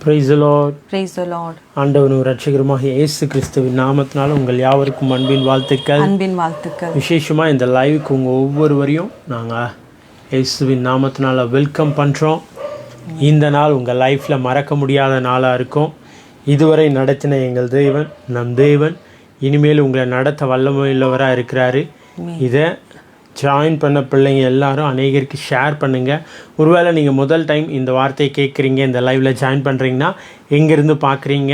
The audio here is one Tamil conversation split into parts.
Praise the Lord. Praise the Lord. ஆண்டவரும் இரட்சகருமாகிய இயேசு கிறிஸ்துவின் நாமத்தினால உங்கள் யாவருக்கும் அன்பின் வாழ்த்துக்கள். விசேஷமாக இந்த லைவுக்கு உங்கள் ஒவ்வொருவரையும் நாங்கள் இயேசுவின் நாமத்தினால வெல்கம் பண்ணுறோம். இந்த நாள் உங்கள் லைஃப்பில் மறக்க முடியாத நாளாக இருக்கும். இதுவரை நடத்தின எங்கள் தேவன் நம் தேவன் இனிமேல் உங்களை நடத்த வல்லமையுள்ளவராக இருக்கிறாரு. இதை ஜாயின் பண்ண பிள்ளைங்க எல்லாரும் அநேகருக்கு ஷேர் பண்ணுங்கள். ஒருவேளை நீங்கள் முதல் டைம் இந்த வார்த்தையை கேட்குறீங்க, இந்த லைவில் ஜாயின் பண்ணுறீங்கன்னா, எங்கேருந்து பார்க்குறீங்க,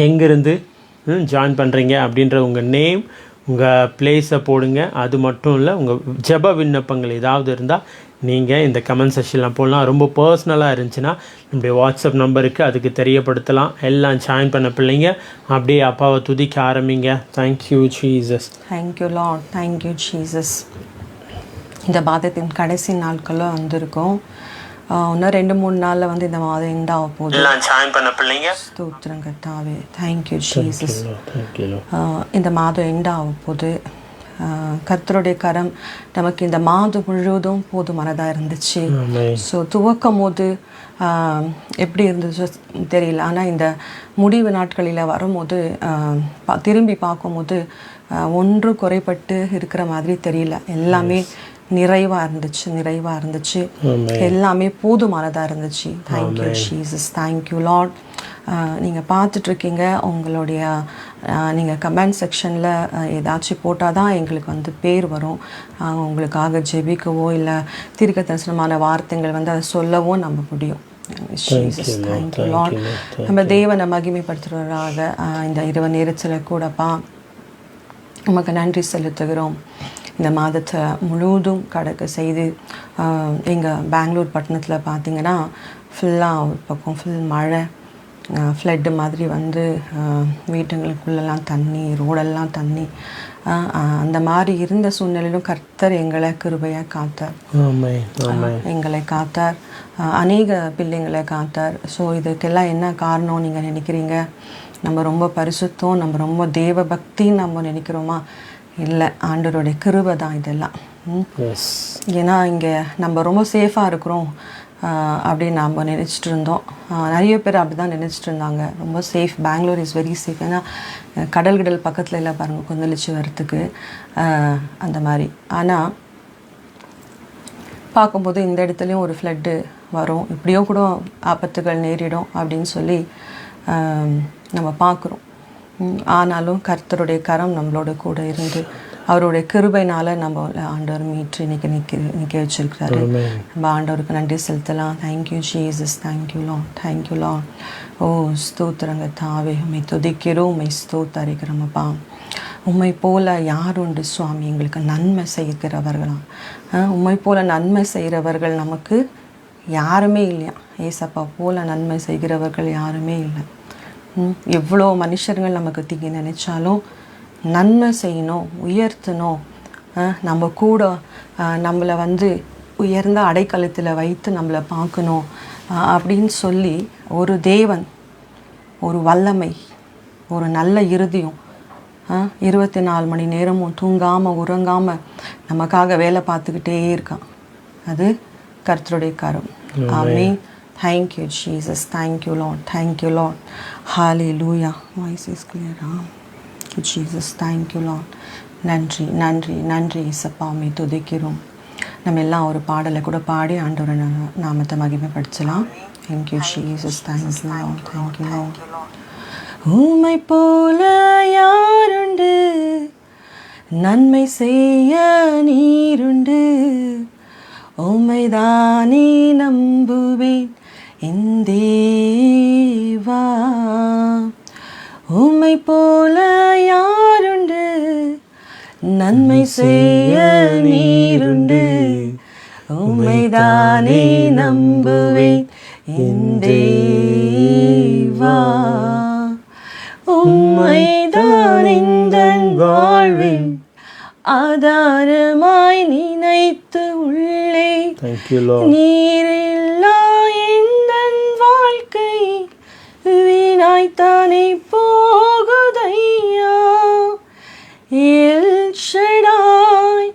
எங்கேருந்து ஜாயின் பண்ணுறீங்க அப்படின்ற உங்கள் நேம், உங்கள் பிளேஸை போடுங்க. அது மட்டும் இல்லை, உங்கள் ஜெப விண்ணப்பங்கள் ஏதாவது இருந்தால் நீங்கள் இந்த கமெண்ட் செக்ஷனில் போடலாம். ரொம்ப பர்சனலாக இருந்துச்சுன்னா நம்முடைய வாட்ஸ்அப் நம்பருக்கு அதுக்கு தெரியப்படுத்தலாம். எல்லாம் ஜாயின் பண்ண பிள்ளைங்க அப்படியே அப்பாவை துதிக்க ஆரம்பிங்க. Thank you Jesus. Thank you Lord. Thank you Jesus. இந்த மாதத்தின் கடைசி நாட்களும் வந்திருக்கோம். இன்னும் 2-3 நாளில் வந்து இந்த மாதம் எண்ட் ஆக போகுது. எல்லாம் ஜாயின் பண்ண பிள்ளைங்க ஸ்தோத்திரம் கர்த்தாவே. Thank you Jesus. இந்த மாதம் எண்ட் ஆக போகுது. கர்த்தருடைய கரம் நமக்கு இந்த மாதம் முழுவதும் போதுமானதாக இருந்துச்சு. ஸோ துவக்கும் போது எப்படி இருந்துச்சோ தெரியல, ஆனால் இந்த முடிவு நாட்களில் வரும்போது திரும்பி பார்க்கும்போது ஒன்றும் குறைபட்டு இருக்கிற மாதிரி தெரியல. எல்லாமே நிறைவாக இருந்துச்சு. எல்லாமே போதுமானதாக இருந்துச்சு. Thank you Jesus. Thank you Lord. நீங்கள் பார்த்துட்ருக்கீங்க. உங்களுடைய நீங்கள் கமெண்ட் செக்ஷனில் ஏதாச்சும் போட்டால் தான் எங்களுக்கு வந்து பேர் வரும். உங்களுக்காக ஜெபிக்கவோ இல்லை தீர்க்க தரிசனமான வார்த்தைகள் வந்து அதை சொல்லவோ நம்ம முடியும். ஜீசஸ். Thank you Lord. நம்ம தேவனை மகிமைப்படுத்துகிறவராக இந்த இரவு நேரத்தில் கூடப்பா நமக்கு நன்றி செலுத்துகிறோம். இந்த மாதத்தை முழுவதும் கடக்க செய்து எங்கள் பெங்களூர் பட்டணத்தில் பார்த்திங்கன்னா ஃபுல்லாக ஒரு பக்கம் ஃபுல் மழை, ஃப்ளட்டு மாதிரி வந்து வீட்டுங்களுக்குள்ளெல்லாம் தண்ணி, ரோடெல்லாம் தண்ணி, அந்த மாதிரி இருந்த சூழ்நிலையிலும் கர்த்தர் எங்களை கிருபையாக காத்தார். எங்களை காத்தார். அநேக பிள்ளைங்களை காத்தார். ஸோ இதுக்கெல்லாம் என்ன காரணம் நீங்கள் நினைக்கிறீங்க? நம்ம ரொம்ப பரிசுத்தம், நம்ம ரொம்ப தேவ பக்தின்னு நம்ம நினைக்கிறோமா? இல்லை, ஆண்டவருடைய கிருபை தான் இதெல்லாம். ஏன்னா இங்கே நம்ம ரொம்ப சேஃபாக இருக்கிறோம் அப்படின்னு நம்ம நினச்சிட்டு இருந்தோம். நிறைய பேர் அப்படி தான் நினச்சிட்டு இருந்தாங்க. ரொம்ப safe, Bangalore is very safe. ஏன்னா கடல் பக்கத்தில் எல்லாம் பாருங்கள் கொந்தளிச்சு வரத்துக்கு அந்த மாதிரி. ஆனால் பார்க்கும்போது இந்த இடத்துலையும் ஒரு ஃப்ளட்டு வரும், இப்படியோ கூட ஆபத்துகள் நேரிடும் அப்படின்னு சொல்லி நம்ம பார்க்குறோம். ஆனாலும் கர்த்தருடைய கரம் நம்மளோட கூட இருந்து அவருடைய கிருபையினால் நம்ம ஆண்டவர் மீட்டு இன்னைக்கு நிற்க வச்சிருக்கிறாரு. நம்ம ஆண்டவருக்கு நன்றி செலுத்தலாம். Thank you Jesus. Thank you Lord. Thank you lord. ஓ ஸ்தோத்திரங்க தாவே, உண்மை துதிக்கிறோம், உண்மை ஸ்தோத்தரிக்கிறோமப்பா. உண்மை போல யார் உண்டு சுவாமி எங்களுக்கு நன்மை செய்கிறவர்களாம். உண்மை போல நன்மை செய்கிறவர்கள் நமக்கு யாருமே இல்லையா? ஏசப்பா போல நன்மை செய்கிறவர்கள் யாருமே இல்லை. எவ்வளோ மனுஷர்கள் நமக்கு தீங்கி நினைச்சாலும் நன்மை செய்யணும், உயர்த்தணும், நம்ம கூட நம்மளை வந்து உயர்ந்த அடைக்கலத்தில் வைத்து நம்மளை பார்க்கணும் அப்படின்னு சொல்லி ஒரு தேவன், ஒரு வல்லமை, ஒரு நல்ல இருதயம், 24 மணி நேரமும் தூங்காமல் உறங்காமல் நமக்காக வேலை பார்த்துக்கிட்டே இருக்கான். அது கர்த்தருடைய கரம். ஆமென். Thank you Jesus. Thank you Lord. Thank you Lord. Hallelujah. Voice is clear. Thank you Jesus. Thank you Lord. நன்றி நன்றி நன்றி இயேசப்பா, உம்மை துதிக்கிறோம். நம்ம எல்லாம் ஒரு பாடலை கூட பாடி ஆண்டவரை நாமத்தை மகிமைப்படுத்தலாம். Thank you Jesus. Thank you Lord. Thank you Lord. உம்மை போல யாருண்டு, நன்மை செய்ய நீருண்டு, உம்மைதானே நம்புவேன் என் தேவா. உம்மை போல யாருண்டு, நன்மை செய்ய நீருண்டு, உம்மைதானே நம்புவேன் என் தேவா. உம்மைதான் எந்தன் வாழ்வில் ஆதாரமாய் நினைத்து உள்ளே, நீரில்லா எந்தன் வாழ்க்கை வீணாய்த்தானே போகுதையா. எல் ஷடாய்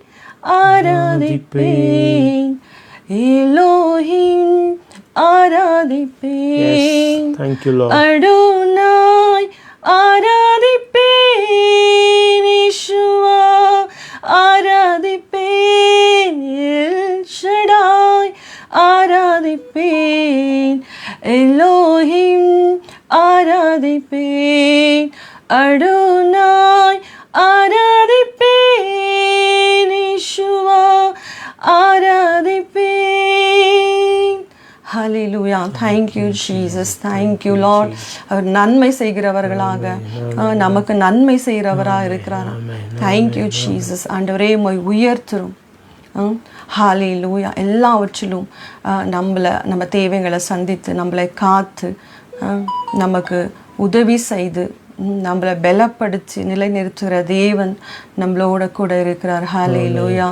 ஆராதிப்பேன், எலோஹிம் ஆராதி ஆராதிப்பேன். Thank you, Lord. அடோனாய் ஆராதிப்பேன். யேசுவா ஆராதிப்பேன். எல் ஷடாய் ஆராதிப்பேன். எலோஹிம் ஆராதிப்பேன். அடோனாய் ஆராதிப்பேன். யேசுவா ஆராதிப்பேன். ஹல்லேலூயா. Thank you Jesus. Thank you Lord. அவர் நன்மை செய்கிறவர்களாக நமக்கு நன்மை செய்கிறவராக இருக்கிறார். Thank you Jesus. ஆண்டவரே உம்மை உயர்த்துறோம். ஹல்லேலூயா. எல்லாவற்றிலும் நம்ம தேவைகளை சந்தித்து நம்மளை காத்து நமக்கு உதவி செய்து நம்மளை பலப்படுத்தி நிலைநிறுத்துகிற தேவன் நம்மளோட கூட இருக்கிறார். Hallelujah.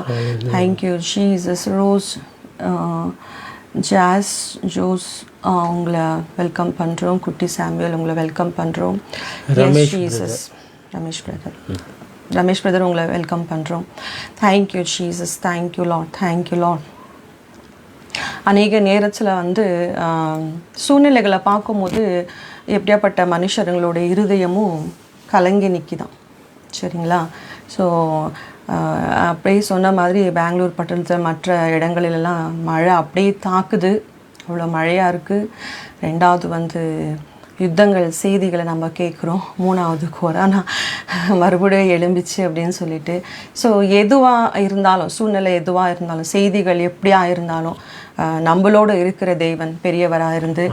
Thank you Jesus. Rose Jose உங்களை வெல்கம் பண்ணுறோம். குட்டி சாமுவேல் உங்களை வெல்கம் பண்ணுறோம். Yes Jesus. ரமேஷ் பிரதர் உங்களை வெல்கம் பண்ணுறோம். Thank you Jesus. Thank you Lord. Thank you lord. அநேக நேரத்தில் சூழ்நிலைகளை பார்க்கும்போது எப்படியாப்பட்ட மனுஷருங்களோட இருதயமும் கலங்கி நிற்கிதான். சரிங்களா? ஸோ அப்படியே சொன்ன மாதிரி பெங்களூர் பட்டணத்தில் மற்ற இடங்களிலெல்லாம் மழை அப்படியே தாக்குது. அவ்வளோ மழையாக இருக்குது. ரெண்டாவது யுத்தங்கள் செய்திகளை நம்ம கேட்குறோம். மூணாவது கொரோனா மறுபடியும் எழும்பிச்சு அப்படின்னு சொல்லிட்டு. ஸோ எதுவாக இருந்தாலும், சூழ்நிலை எதுவாக இருந்தாலும், செய்திகள் எப்படியா இருந்தாலும், நம்மளோட இருக்கிற தேவன் பெரியவராக இருந்து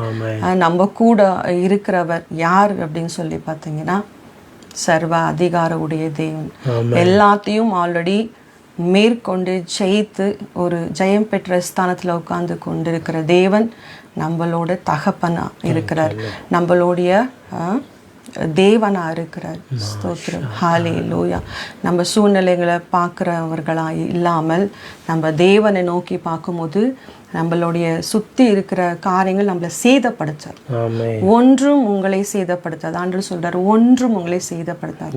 நம்ம கூட இருக்கிறவர் யார் அப்படின்னு சொல்லி பார்த்தீங்கன்னா சர்வ அதிகார உடைய தேவன். எல்லாத்தையும் ஆல்ரெடி மேற்கொண்டு ஜெயித்து ஒரு ஜெயம் பெற்ற ஸ்தானத்தில் உட்கார்ந்து கொண்டிருக்கிற தேவன் நம்மளோட தகப்பனா இருக்கிறார். நம்மளுடைய தேவனா இருக்கிறார். ஸ்தோத்திரம். ஹல்லேலூயா. நம்ம சூழ்நிலைகளை பார்க்குறவர்களாக இல்லாமல் நம்ம தேவனை நோக்கி பார்க்கும்போது நம்மளுடைய சுற்றி இருக்கிற காரியங்கள் நம்மளை சேதப்படுத்தாது. ஒன்றும் உங்களை சேதப்படுத்தாது. ஆண்டவர் சொல்றார், ஒன்றும் உங்களை சேதப்படுத்தாது.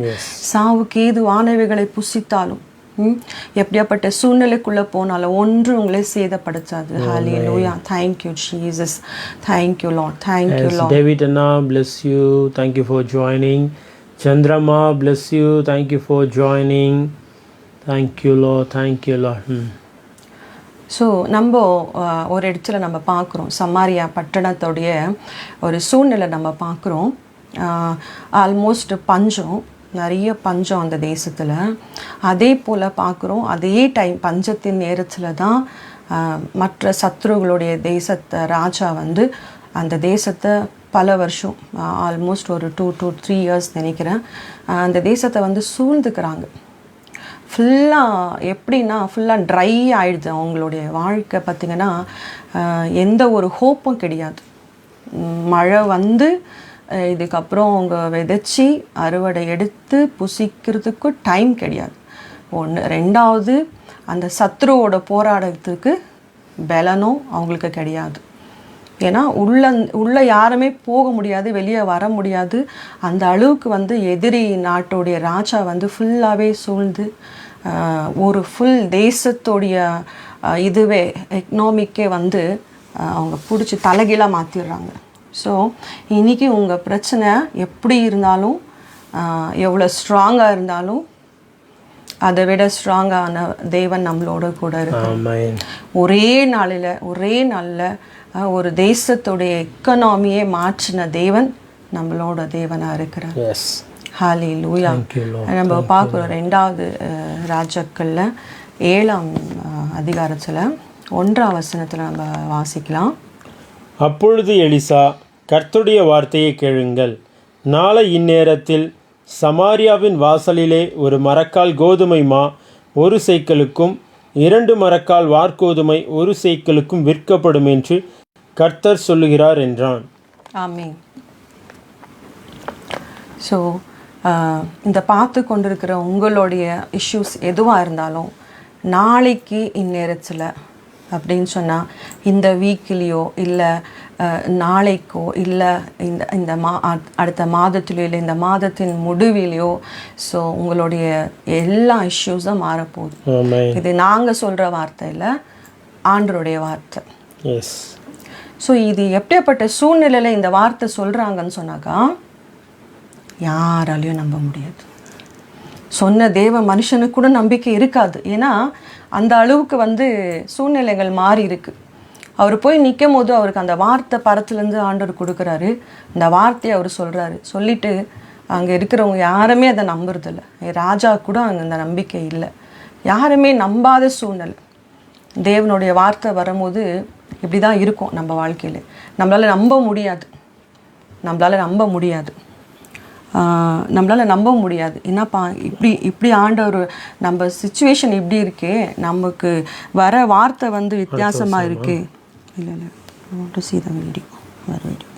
சாவுக்கு ஏதுவானவைகளை புசித்தாலும், எப்படியாப்பட்ட சூழ்நிலைக்குள்ளே போனாலும் ஒன்றும் உங்களை சேதப்படுத்தாது. ஹல்லேலூயா. Thank you Jesus. Thank you Lord. Thank you Lord. David Anna, bless you. Thank you for joining. Chandrama, bless you. Thank you for joining. Thank you Lord. Thank you Lord. So நம்ம ஒரு இடத்துல நம்ம பார்க்குறோம், சமாரியா பட்டணத்துடைய ஒரு சூழ்நிலை நம்ம பார்க்குறோம். ஆல்மோஸ்ட் பஞ்சம், நிறைய பஞ்சம் அந்த தேசத்தில். அதே போல் பார்க்குறோம், அதே டைம் பஞ்சத்தின் நேரத்தில் தான் மற்ற சத்ருகளுடைய தேசத்தை ராஜா அந்த தேசத்தை பல வருஷம், ஆல்மோஸ்ட் ஒரு 2 to 3 years நினைக்கிறேன், அந்த தேசத்தை சூழ்ந்துக்கிறாங்க. ஃபுல்லாக எப்படின்னா ஃபுல்லாக ட்ரை ஆகிடுது. அவங்களுடைய வாழ்க்கை பார்த்திங்கன்னா எந்த ஒரு ஹோப்பும் கிடையாது. மழை இதுக்கப்புறம் அவங்க விதைச்சி அறுவடை எடுத்து புசிக்கிறதுக்கு டைம் கிடையாது. ஒன்று. ரெண்டாவது, அந்த சத்ருவோட போராடுறதுக்கு பலனும் அவங்களுக்கு கிடையாது. ஏன்னா உள்ள யாருமே போக முடியாது, வெளியே வர முடியாது. அந்த அளவுக்கு எதிரி நாட்டோடைய ராஜா ஃபுல்லாகவே சூழ்ந்து ஒரு ஃபுல் தேசத்தோடைய இதுவே எக்கனாமிக்கே அவங்க பிடிச்சி தலைகீழாக மாற்றிடுறாங்க. ஸோ இன்றைக்கி உங்கள் பிரச்சனை எப்படி இருந்தாலும், எவ்வளோ ஸ்ட்ராங்காக இருந்தாலும், அதை விட ஸ்ட்ராங்கான தேவன் நம்மளோட கூட இருக்கு. ஒரே நாளில் ஒரு தேசத்துடைய எக்கனாமியை மாற்றின தேவன் நம்மளோட தேவனாக இருக்கிறார். ஹல்லேலூயா. நம்ம பார்க்குறோம் 2வது ராஜாக்களில் 7ஆம் அதிகாரத்தில் 1ஆம் வசனத்தில் நம்ம வாசிக்கலாம். அப்பொழுது எலிசா, கர்த்தருடைய வார்த்தையை கேளுங்கள். நாளை இந்நேரத்தில் சமாரியாவின் வாசலிலே ஒரு மரக்கால் கோதுமை மா 1 சேக்கலுக்கும் 2 மரக்கால் வார்கோதுமை 1 சேக்கலுக்கும் விற்கப்படும் என்று கர்த்தர் சொல்லுகிறார் என்றான். ஆமென். ஸோ இந்த பார்த்து கொண்டிருக்கிற உங்களுடைய இஷ்யூஸ் எதுவாக இருந்தாலும், நாளைக்கு இந்நேரத்தில் அப்படின்னு சொன்னால், இந்த வீக்லேயோ இல்லை நாளைக்கோ இல்லை இந்த அடுத்த மாதத்துலையோ இல்லை இந்த மாதத்தின் முடிவிலையோ, ஸோ உங்களுடைய எல்லா இஷ்யூஸும் மாறப்போகுது. இது நாங்கள் சொல்கிற வார்த்தை இல்லை, ஆண்டருடைய வார்த்தை. ஸோ இது எப்படியாப்பட்ட சூழ்நிலையில் இந்த வார்த்தை சொல்கிறாங்கன்னு சொன்னாக்கா யாராலையும் நம்ப முடியாது. சொன்ன தேவ மனுஷனுக்கு கூட நம்பிக்கை இருக்காது. ஏன்னா அந்த அளவுக்கு சூழ்நிலைகள் மாறி இருக்கு. அவர் போய் நிற்கும் போது அவருக்கு அந்த வார்த்தை பரத்துலேருந்து ஆண்டவர் கொடுக்குறாரு. இந்த வார்த்தையை அவர் சொல்கிறாரு. சொல்லிவிட்டு அங்கே இருக்கிறவங்க யாருமே அதை நம்புறதில்ல. ராஜா கூட அங்கே அந்த நம்பிக்கை இல்லை. யாருமே நம்பாத சூழ்நிலை. தேவனுடைய வார்த்தை வரும்போது இப்படி தான் இருக்கும் நம்ம வாழ்க்கையில். நம்மளால் நம்ப முடியாது. என்னப்பா இப்படி ஆண்டவர் நம்ம சிச்சுவேஷன் இப்படி இருக்கே, நமக்கு வர வார்த்தை வித்தியாசமாக இருக்கே. இல்லை சீதா வீடியோ வர வீடியோ.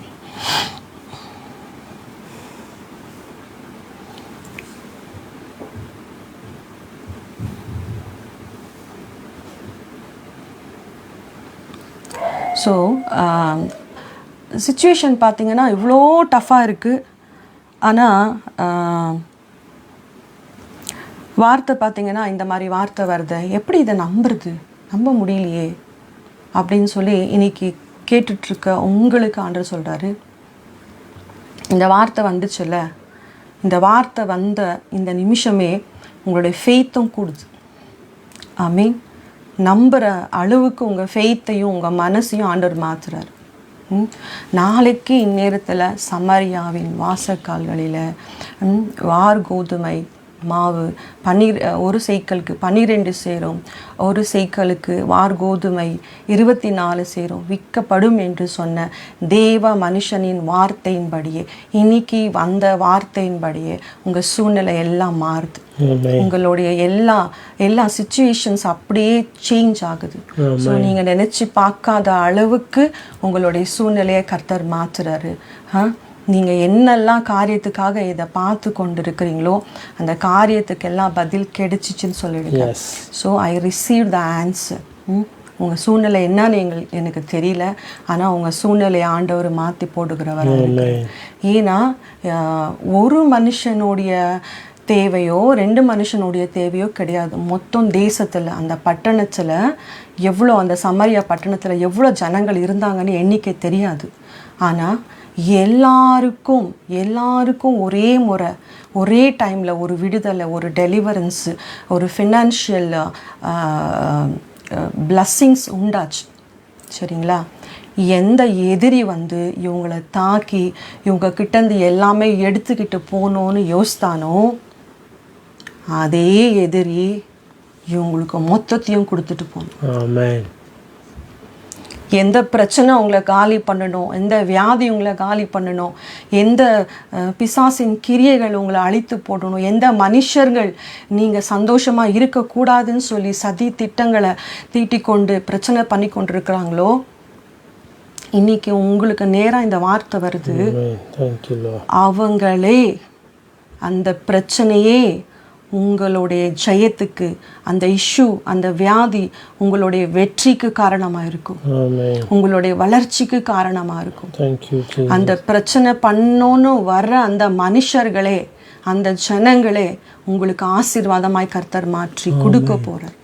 ஸோ சிச்சுவேஷன் பார்த்திங்கன்னா இவ்வளோ டஃப்பாக இருக்குது. ஆனால் வார்த்தை பார்த்திங்கன்னா இந்த மாதிரி வார்த்தை வருது, எப்படி இதை நம்ப முடியலையே அப்படின்னு சொல்லி இன்றைக்கி கேட்டுட்ருக்க உங்களுக்கு ஆண்டவர் சொல்கிறாரு, இந்த வார்த்தை வந்துச்சுல்ல, இந்த வார்த்தை வந்த இந்த நிமிஷமே உங்களுடைய ஃபெய்த்தும் கூடுது. ஆமீன். நம்புகிற அளவுக்கு உங்கள் ஃபெய்த்தையும் உங்கள் மனசையும் ஆண்டவர் மாற்றுறாரு. நாளைக்கு இந்நேரத்தில் சமரியாவின் வாசக்கால்களில் வார் கோதுமை மாவு ஒரு சேக்கலுக்கு 12 சேரும், ஒரு சேக்கலுக்கு வார் கோதுமை 24 சேரும் விற்கப்படும் என்று சொன்ன தேவ மனுஷனின் வார்த்தையின்படியே இன்னைக்கு வந்த வார்த்தையின்படியே உங்கள் சூழ்நிலை எல்லாம் மாறுது. உங்களுடைய எல்லா சிச்சுவேஷன்ஸ் அப்படியே சேஞ்ச் ஆகுது. ஸோ நீங்கள் நினச்சி பார்க்காத அளவுக்கு உங்களுடைய சூழ்நிலையை கர்த்தர் மாற்றுறாரு. நீங்கள் என்னெல்லாம் காரியத்துக்காக இதை பார்த்து கொண்டு இருக்கிறீங்களோ அந்த காரியத்துக்கெல்லாம் பதில் கிடைச்சிச்சின்னு சொல்லிடுங்க. So I receive the answer. உங்கள் சூழ்நிலை என்னன்னு எனக்கு தெரியல, ஆனால் உங்கள் சூழ்நிலையை ஆண்டவர் மாற்றி போடுகிறவர். ஏன்னா ஒரு மனுஷனுடைய தேவையோ 2 மனுஷனுடைய தேவையோ கிடையாது. மொத்தம் தேசத்தில் அந்த பட்டணத்தில் எவ்வளோ, அந்த சமரியா பட்டணத்தில் எவ்வளோ ஜனங்கள் இருந்தாங்கன்னு எண்ணிக்கை தெரியாது. ஆனால் எல்லாருக்கும் ஒரே முறை ஒரே டைமில் ஒரு விடுதலை, ஒரு டெலிவரன்ஸு, ஒரு ஃபினான்ஷியல் பிளஸ்ஸிங்ஸ் உண்டாச்சு. சரிங்களா? எந்த எதிரி இவங்களை தாக்கி இவங்க கிட்டேருந்து எல்லாமே எடுத்துக்கிட்டு போகணுன்னு யோசித்தானோ அதே எதிரி இவங்களுக்கு மொத்தத்தையும் கொடுத்துட்டு போகணும். எந்த பிரச்சனை உங்களை காலி பண்ணணும், எந்த வியாதி உங்களை காலி பண்ணணும், எந்த பிசாசின் கிரியைகள் உங்களை அழித்து போடணும், எந்த மனுஷர்கள் நீங்கள் சந்தோஷமாக இருக்கக்கூடாதுன்னு சொல்லி சதி திட்டங்களை தீட்டிக்கொண்டு பிரச்சனை பண்ணி கொண்டு இருக்கிறாங்களோ, இன்னைக்கு உங்களுக்கு நேராக இந்த வார்த்தை வருது. அவங்களே அந்த பிரச்சனையே உங்களுடைய ஜெயத்துக்கு, அந்த இஷ்யூ, அந்த வியாதி உங்களுடைய வெற்றிக்கு காரணமாக இருக்கும், உங்களுடைய வளர்ச்சிக்கு காரணமாக இருக்கும். அந்த பிரச்சனை பண்ணோன்னு வர்ற அந்த மனுஷர்களே, அந்த ஜனங்களே உங்களுக்கு ஆசீர்வாதமாய் கர்த்தர் மாற்றி கொடுக்க போகிறார்.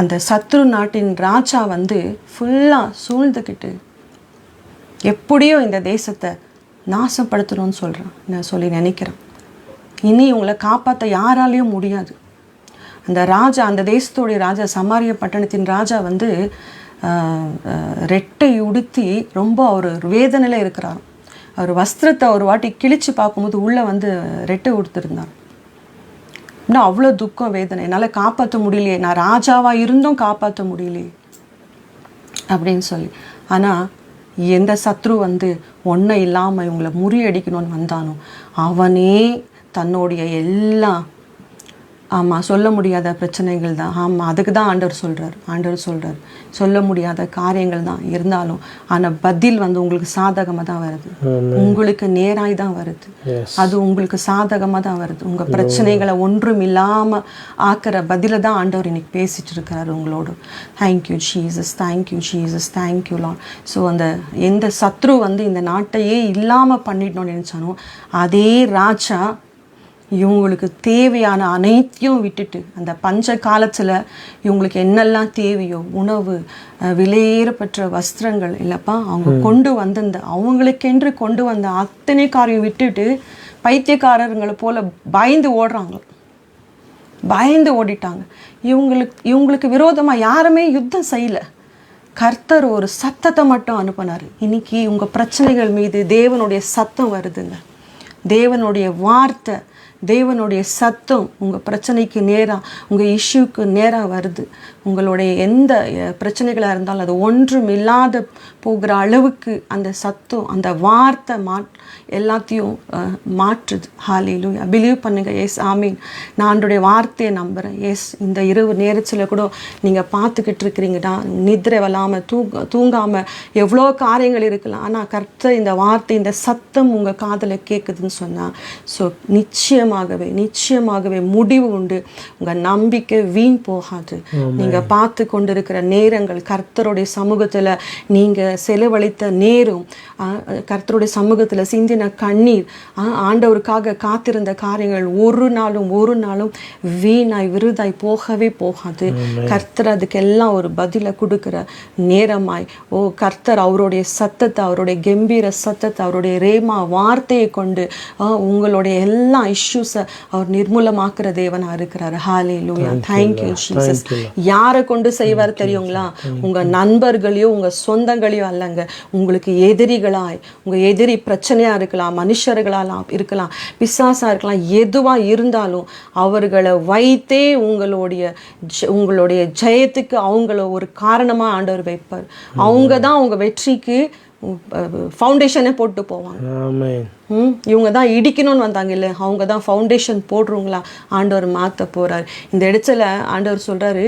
அந்த சத்ரு நாட்டின் ராஜா ஃபுல்லாக சூழ்ந்துக்கிட்டு எப்படியோ இந்த தேசத்தை நாசப்படுத்தணும்னு நான் சொல்லி நினைக்கிறேன். இனி உங்களை காப்பாற்ற யாராலையும் முடியாது. அந்த ராஜா, அந்த தேசத்துடைய ராஜா, சமாரிய பட்டணத்தின் ராஜா ரெட்டை உடுத்தி ரொம்ப அவர் வேதனையில் இருக்கிறார். அவர் வஸ்திரத்தை ஒரு வாட்டி கிழிச்சு பார்க்கும்போது உள்ளே ரெட்டை உடுத்திருந்தார். இன்னும் அவ்வளோ துக்கம், வேதனை, என்னால் காப்பாற்ற முடியலையே, நான் ராஜாவாக இருந்தும் காப்பாற்ற முடியலையே அப்படின்னு சொல்லி. ஆனால் எந்த சத்ரு ஒன்றை இல்லாமல் இவங்களை முறியடிக்கணும்னு வந்தானோ அவனே தன்னுடைய எல்லாம், ஆமாம், சொல்ல முடியாத பிரச்சனைகள் தான், ஆமாம், அதுக்கு தான் ஆண்டவர் சொல்கிறார் சொல்ல முடியாத காரியங்கள் தான் இருந்தாலும், ஆனால் பதில் உங்களுக்கு சாதகமாக தான் வருது, உங்களுக்கு நேராய் தான் வருது, அது உங்களுக்கு சாதகமாக தான் வருது. உங்கள் பிரச்சனைகளை ஒன்றும் இல்லாமல் ஆக்கிற பதில தான் ஆண்டவர் இன்னைக்கு பேசிட்டு இருக்கிறார் உங்களோடு. Thank you Jesus, thank you Jesus, thank you Lord. So அந்த எந்த சத்ரு இந்த நாட்டையே இல்லாமல் பண்ணிடணும்னு நினச்சானோ அதே ராஜா இவங்களுக்கு தேவையான அனைத்தையும் விட்டுட்டு அந்த பஞ்ச காலத்தில் இவங்களுக்கு என்னெல்லாம் தேவையோ உணவு, விலையேறப்பெற்ற வஸ்திரங்கள் இல்லைப்பா, அவங்க கொண்டு வந்திருந்த அவங்களுக்கென்று கொண்டு வந்த அத்தனை காரியம் விட்டுட்டு பைத்தியக்காரர்களை போல் பயந்து ஓடுறாங்க. பயந்து ஓடிட்டாங்க. இவங்களுக்கு விரோதமாக யாருமே யுத்தம் செய்யலை. கர்த்தர் ஒரு சத்தத்தை மட்டும் அனுப்பினார். இன்னைக்கு உங்கள் பிரச்சனைகள் மீது தேவனுடைய சத்தம் வருதுங்க. தேவனுடைய வார்த்தை, தேவனுடைய சத்தம் உங்கள் பிரச்சனைக்கு நேராக, உங்கள் இஷ்யூக்கு நேராக வருது. உங்களுடைய எந்த பிரச்சனைகளாக இருந்தாலும் அது ஒன்றும் இல்லாத போகிற அளவுக்கு அந்த சத்தம், அந்த வார்த்தை எல்லாத்தையும் மாற்றுது. ஹல்லேலூயா. பிலீவ் பண்ணுங்க. எஸ், ஆமீன். நான் ஆண்டவருடைய வார்த்தையை நம்புகிறேன். எஸ், இந்த இரவு நேரத்தில் கூட நீங்கள் பார்த்துக்கிட்டு இருக்கிறீங்கன்னா, நித்திரை வராமல் தூங்காமல் எவ்வளோ காரியங்கள் இருக்கலாம். ஆனால் கர்த்தர் இந்த வார்த்தை, இந்த சத்தம் உங்கள் காதில் கேட்குதுன்னு சொன்னால், ஸோ நிச்சயமாகவே முடிவு உண்டு. உங்கள் நம்பிக்கை வீண் போகாது. நீங்கள் பார்த்து கொண்டிருக்கிற நேரங்கள், கர்த்தருடைய சமூகத்தில் நீங்கள் செலவழித்த நேரம், கர்த்தருடைய சமூகத்தில் சிந்தின கண்ணீர், ஆண்டவருக்காக காத்திருந்த காரியங்கள் ஒரு நாளும் வீணாய் விருதாய் போகவே போகாது. கர்த்தர் அதுக்கெல்லாம் ஒரு பதிலை கொடுக்கிற நேரமாய், கர்த்தர் அவருடைய சத்தத்தை, அவருடைய கம்பீர சத்தத்தை, அவருடைய ரேமா வார்த்தையை கொண்டு உங்களுடைய எல்லா இஷ்யூஸை அவர் நிர்மூலமாக்குற தேவனாக இருக்கிறார். ஹல்லேலூயா. Thank you Jesus. யாரை கொண்டு செய்வார் தெரியுங்களா? உங்கள் நண்பர்களையோ உங்கள் சொந்தங்களையோ அல்லங்க, உங்களுக்கு எதிரிகளாய், உங்கள் எதிரி பிரச்சனையாக இருக்கலாம், மனுஷர்களாக இருக்கலாம், பிசாசாக இருக்கலாம், எதுவாக இருந்தாலும் அவர்களை வைத்தே உங்களுடைய ஜெயத்துக்கு அவங்கள ஒரு காரணமாக ஆண்டவர் வைப்பார். அவங்க தான் உங்கள் வெற்றிக்கு ஃபவுண்டேஷனே போட்டு போவாங்க. இவங்க தான் இடிக்கணும்னு வந்தாங்க இல்லை, அவங்க தான் ஃபவுண்டேஷன் போடுறவங்களா ஆண்டவர் மாற்ற போகிறார். இந்த இடத்துல ஆண்டவர் சொல்கிறாரு,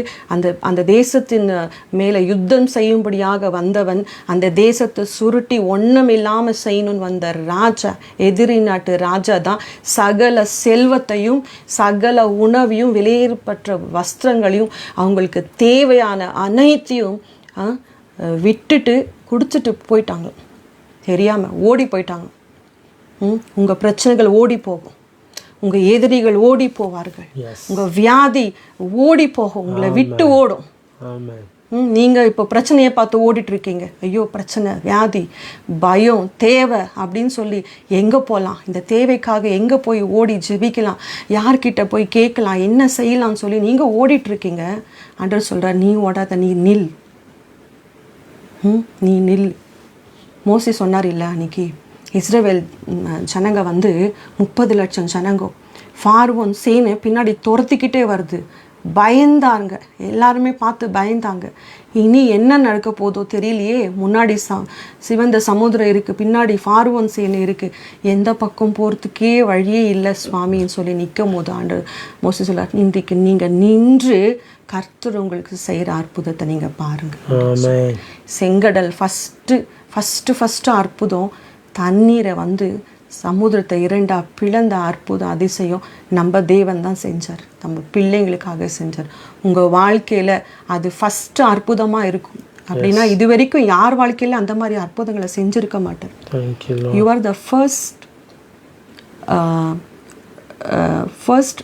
அந்த தேசத்தின் மேலே யுத்தம் செய்யும்படியாக வந்தவன், அந்த தேசத்தை சுருட்டி ஒன்றும் இல்லாமல் செய்யணும்னு வந்த ராஜா, எதிரி நாட்டு ராஜா தான் சகல செல்வத்தையும் சகல உணவையும் விலையேறப்பட்ட வஸ்திரங்களையும் அவங்களுக்கு தேவையான அனைத்தையும் விட்டுட்டு குடிச்சிட்டு போயிட்டாங்க. தெரியாமல் ஓடி போயிட்டாங்க. உங்கள் பிரச்சனைகள் ஓடி போகும், உங்கள் எதிரிகள் ஓடி போவார்கள், உங்கள் வியாதி ஓடி போகும், உங்களை விட்டு ஓடும். நீங்கள் இப்போ பிரச்சனையை பார்த்து ஓடிட்டு இருக்கீங்க. ஐயோ பிரச்சனை, வியாதி, பயம், தேவை அப்படின்னு சொல்லி எங்கே போகலாம், இந்த தேவைக்காக எங்கே போய் ஓடி ஜெபிக்கலாம், யார்கிட்ட போய் கேட்கலாம், என்ன செய்யலாம்னு சொல்லி நீங்கள் ஓடிட்டுருக்கீங்க. ஆண்டவர் சொல்கிறார், நீ ஓடாத, நீ நில். நீ நில். மோசே சொன்னார் இல்லை அன்னைக்கு, இஸ்ரவேல் ஜனங்க 30 லட்சம் ஜனங்க ஃபார்வோன் சேனை பின்னாடி துரத்திக்கிட்டே வருது. பயந்தாங்க, எல்லாருமே பார்த்து பயந்தாங்க. இனி என்ன நடக்க போதோ தெரியலையே, முன்னாடி சிவந்த சமுத்திரம் இருக்குது, பின்னாடி ஃபார்வோன் சேனை இருக்குது, எந்த பக்கம் போகிறதுக்கே வழியே இல்லை சுவாமின்னு சொல்லி நிற்கும் போது ஆண்டவர் மோசே சொல்றார், இன்றைக்கு நீங்கள் நின்று கர்த்தர் உங்களுக்கு செய்கிற அற்புதத்தை நீங்கள் பாருங்கள். செங்கடல் ஃபஸ்ட்டு அற்புதம், தண்ணீரை சமுத்திரத்தை 2 பிளந்த அற்புதம், அதிசயம் நம்ம தேவன் தான் செஞ்சார், நம்ம பிள்ளைங்களுக்காக செஞ்சார். உங்கள் வாழ்க்கையில் அது ஃபஸ்ட்டு அற்புதமாக இருக்கும். அப்படின்னா இது வரைக்கும் யார் வாழ்க்கையில் அந்த மாதிரி அற்புதங்களை செஞ்சுருக்க மாட்டார். You are the first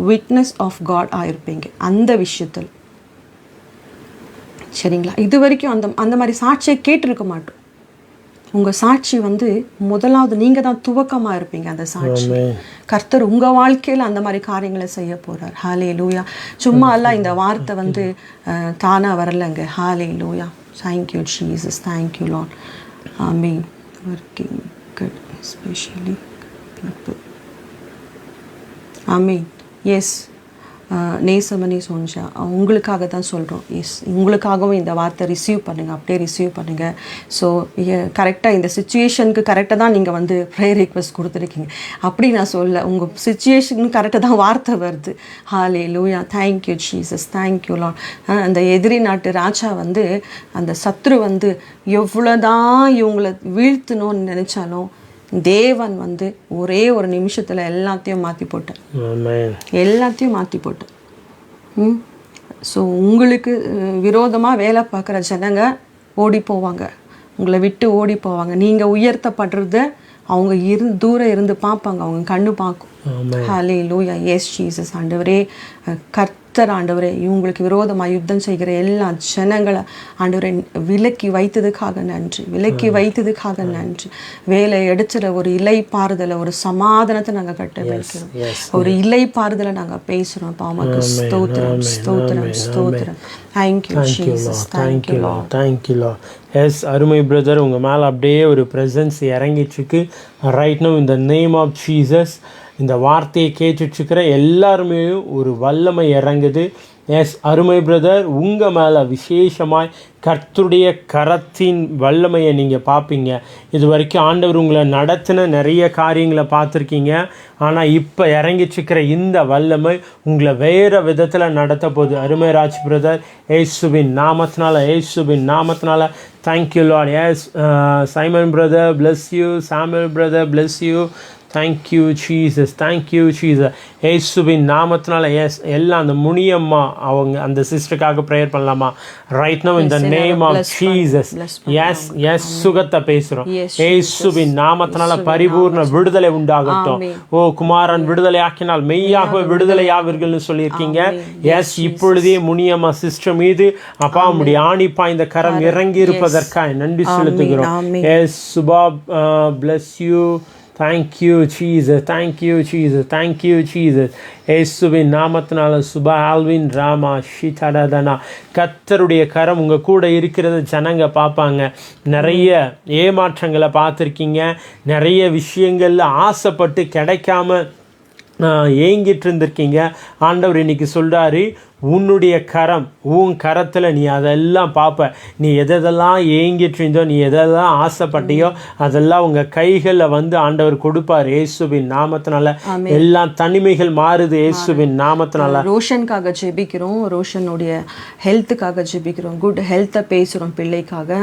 witness of God ஆகிருப்பீங்க அந்த விஷயத்தில். சரிங்களா? இது வரைக்கும் அந்த மாதிரி சாட்சியை கேட்டிருக்க மாட்டோம். உங்கள் சாட்சி முதலாவது நீங்கள் தான் துவக்கமாக இருப்பீங்க. அந்த சாட்சி கர்த்தர் உங்கள் வாழ்க்கையில் அந்த மாதிரி காரியங்களை செய்ய போகிறார். ஹல்லேலூயா. சும்மா எல்லாம் இந்த வார்த்தை தானாக வரலைங்க. Hallelujah. Thank you Jesus. Thank you lord. Amen. Working good especially people. Amen. Yes, Nesamani சோன்ஷா, உங்களுக்காக தான் சொல்கிறோம். எஸ், உங்களுக்காகவும் இந்த வார்த்தை ரிசீவ் பண்ணுங்கள், அப்படியே ரிசீவ் பண்ணுங்கள். ஸோ கரெக்டாக இந்த சுச்சுவேஷனுக்கு கரெக்டாக தான் நீங்கள் ப்ரேயர் ரிக்வெஸ்ட் கொடுத்துருக்கீங்க. அப்படி நான் சொல்ல, உங்கள் சுச்சுவேஷனுக்கு கரெக்டாக தான் வார்த்தை வருது. Hallelujah. Thank you Jesus. Thank you lord. அந்த எதிரி நாட்டு ராஜா அந்த சத்ரு எவ்வளோதான் இவங்களை வீழ்த்தணும்னு நினச்சாலும் தேவன் ஒரே ஒரு நிமிஷத்தில் எல்லாத்தையும் மாற்றி போட்டேன். எல்லாத்தையும் மாற்றி போட்டேன். ஸோ உங்களுக்கு விரோதமாக வேலை பார்க்குற ஜனங்க ஓடி போவாங்க, உங்களை விட்டு ஓடி போவாங்க. நீங்கள் உயர்த்தப்படுறத அவங்க தூரம் இருந்து பார்ப்பாங்க, அவங்க கண்ணு பார்க்கும். ஹல்லேலூயா. Yes Jesus. ஆண்டவரே, கர்த்தர் ஆண்டவரே, இவங்களுக்கு விரோதமாக யுத்தம் செய்கிற எல்லா ஜனங்களை ஆண்டவரே விலக்கி வைத்ததுக்காக நன்றி, விலக்கி வைத்ததுக்காக நன்றி. வேலை எடுத்துற ஒரு இலை பாறுதலை, ஒரு சமாதானத்தை நாங்கள் கட்ட வைக்கிறோம். ஒரு இலை பாறுதலை நாங்கள் பேசுகிறோம். பாமக்கு ஸ்தோத்திரம், ஸ்தோத்திரம், ஸ்தோத்திரம். Thank you Jesus. Thank you Lord. Thank you lord. Yes அருமை பிரதர், உங்கள் மேலே அப்படியே ஒரு ப்ரெசன்ஸ் இறங்கிட்டுருக்கு. Right now in the name of Jesus. இந்த வார்த்தையை கேட்டுட்ருக்கிற எல்லாருமே ஒரு வல்லமை இறங்குது. எஸ் அருமை பிரதர், உங்கள் மேலே விசேஷமாய் கர்த்தருடைய கரத்தின் வல்லமையை நீங்கள் பார்ப்பீங்க. இது வரைக்கும் ஆண்டவர் உங்களை நடத்தின நிறைய காரியங்களை பார்த்துருக்கீங்க. ஆனால் இப்போ இறங்கிச்சிக்கிற இந்த வல்லமை உங்களை வேறு விதத்தில் நடத்த போகுது. அருமை ராஜ் பிரதர், ஏசுவின் நாமத்தினால, ஏசுவின் நாமத்தினால. Thank you lord. Yes Simon brother, bless you. Samuel brother, bless you. Thank you Jesus. Thank you Jesus. ஏசுவின் நாமத்தினால. எஸ் எல்லாம் அந்த முனியம்மா அவங்க அந்த சிஸ்டருக்காக ப்ரேயர் பண்ணலாமா? Right now in the name of Jesus. Yes yes சுகத்தை பேசுகிறோம். ஏசுவின் நாமத்தினால பரிபூர்ண விடுதலை உண்டாகட்டும். ஓ குமாரன் விடுதலை ஆக்கினால் மெய்யாகவே விடுதலை ஆவீர்கள்னு சொல்லியிருக்கீங்க. எஸ் இப்பொழுதே முனியம்மா சிஸ்டர் மீது அப்பா உம்முடைய ஆணி பாய்ந்த கரம் இறங்கி இருப்பதற்காக நன்றி செலுத்துகிறோம். Yes Subha, bless you. Thank you Jesus. Thank you Jesus. Thank you Jesus. ஏசுவின் நாமத்தினால சுபா, ஆல்வின், ராமா, ஷிதடதனா. கர்த்தருடைய கரம் உங்கள் கூட இருக்கிறத ஜனங்க பார்ப்பாங்க. நிறைய ஏமாற்றங்களை பார்த்துருக்கீங்க. நிறைய விஷயங்களில் ஆசைப்பட்டு கிடைக்காம ஏங்கிட்டு இருந்திருக்கீங்க. ஆண்டவர் இன்னைக்கு சொல்கிறாரு, உன்னுடைய கரம், உன் கரத்தில் நீ அதெல்லாம் பார்ப்ப. நீ எதெல்லாம் ஏங்கிட்டு இருந்தோ, நீ எதெல்லாம் ஆசைப்பட்டியோ அதெல்லாம் உங்கள் கைகளில் வந்து ஆண்டவர் கொடுப்பார். இயேசுவின் நாமத்தினால எல்லாம் தனிமைகள் மாறுது. இயேசுவின் நாமத்தினால ரோஷனுக்காக ஜெபிக்கிறோம். ரோஷனுடைய ஹெல்த்துக்காக ஜெபிக்கிறோம். குட் ஹெல்த்தை பேசுகிறோம் பிள்ளைக்காக.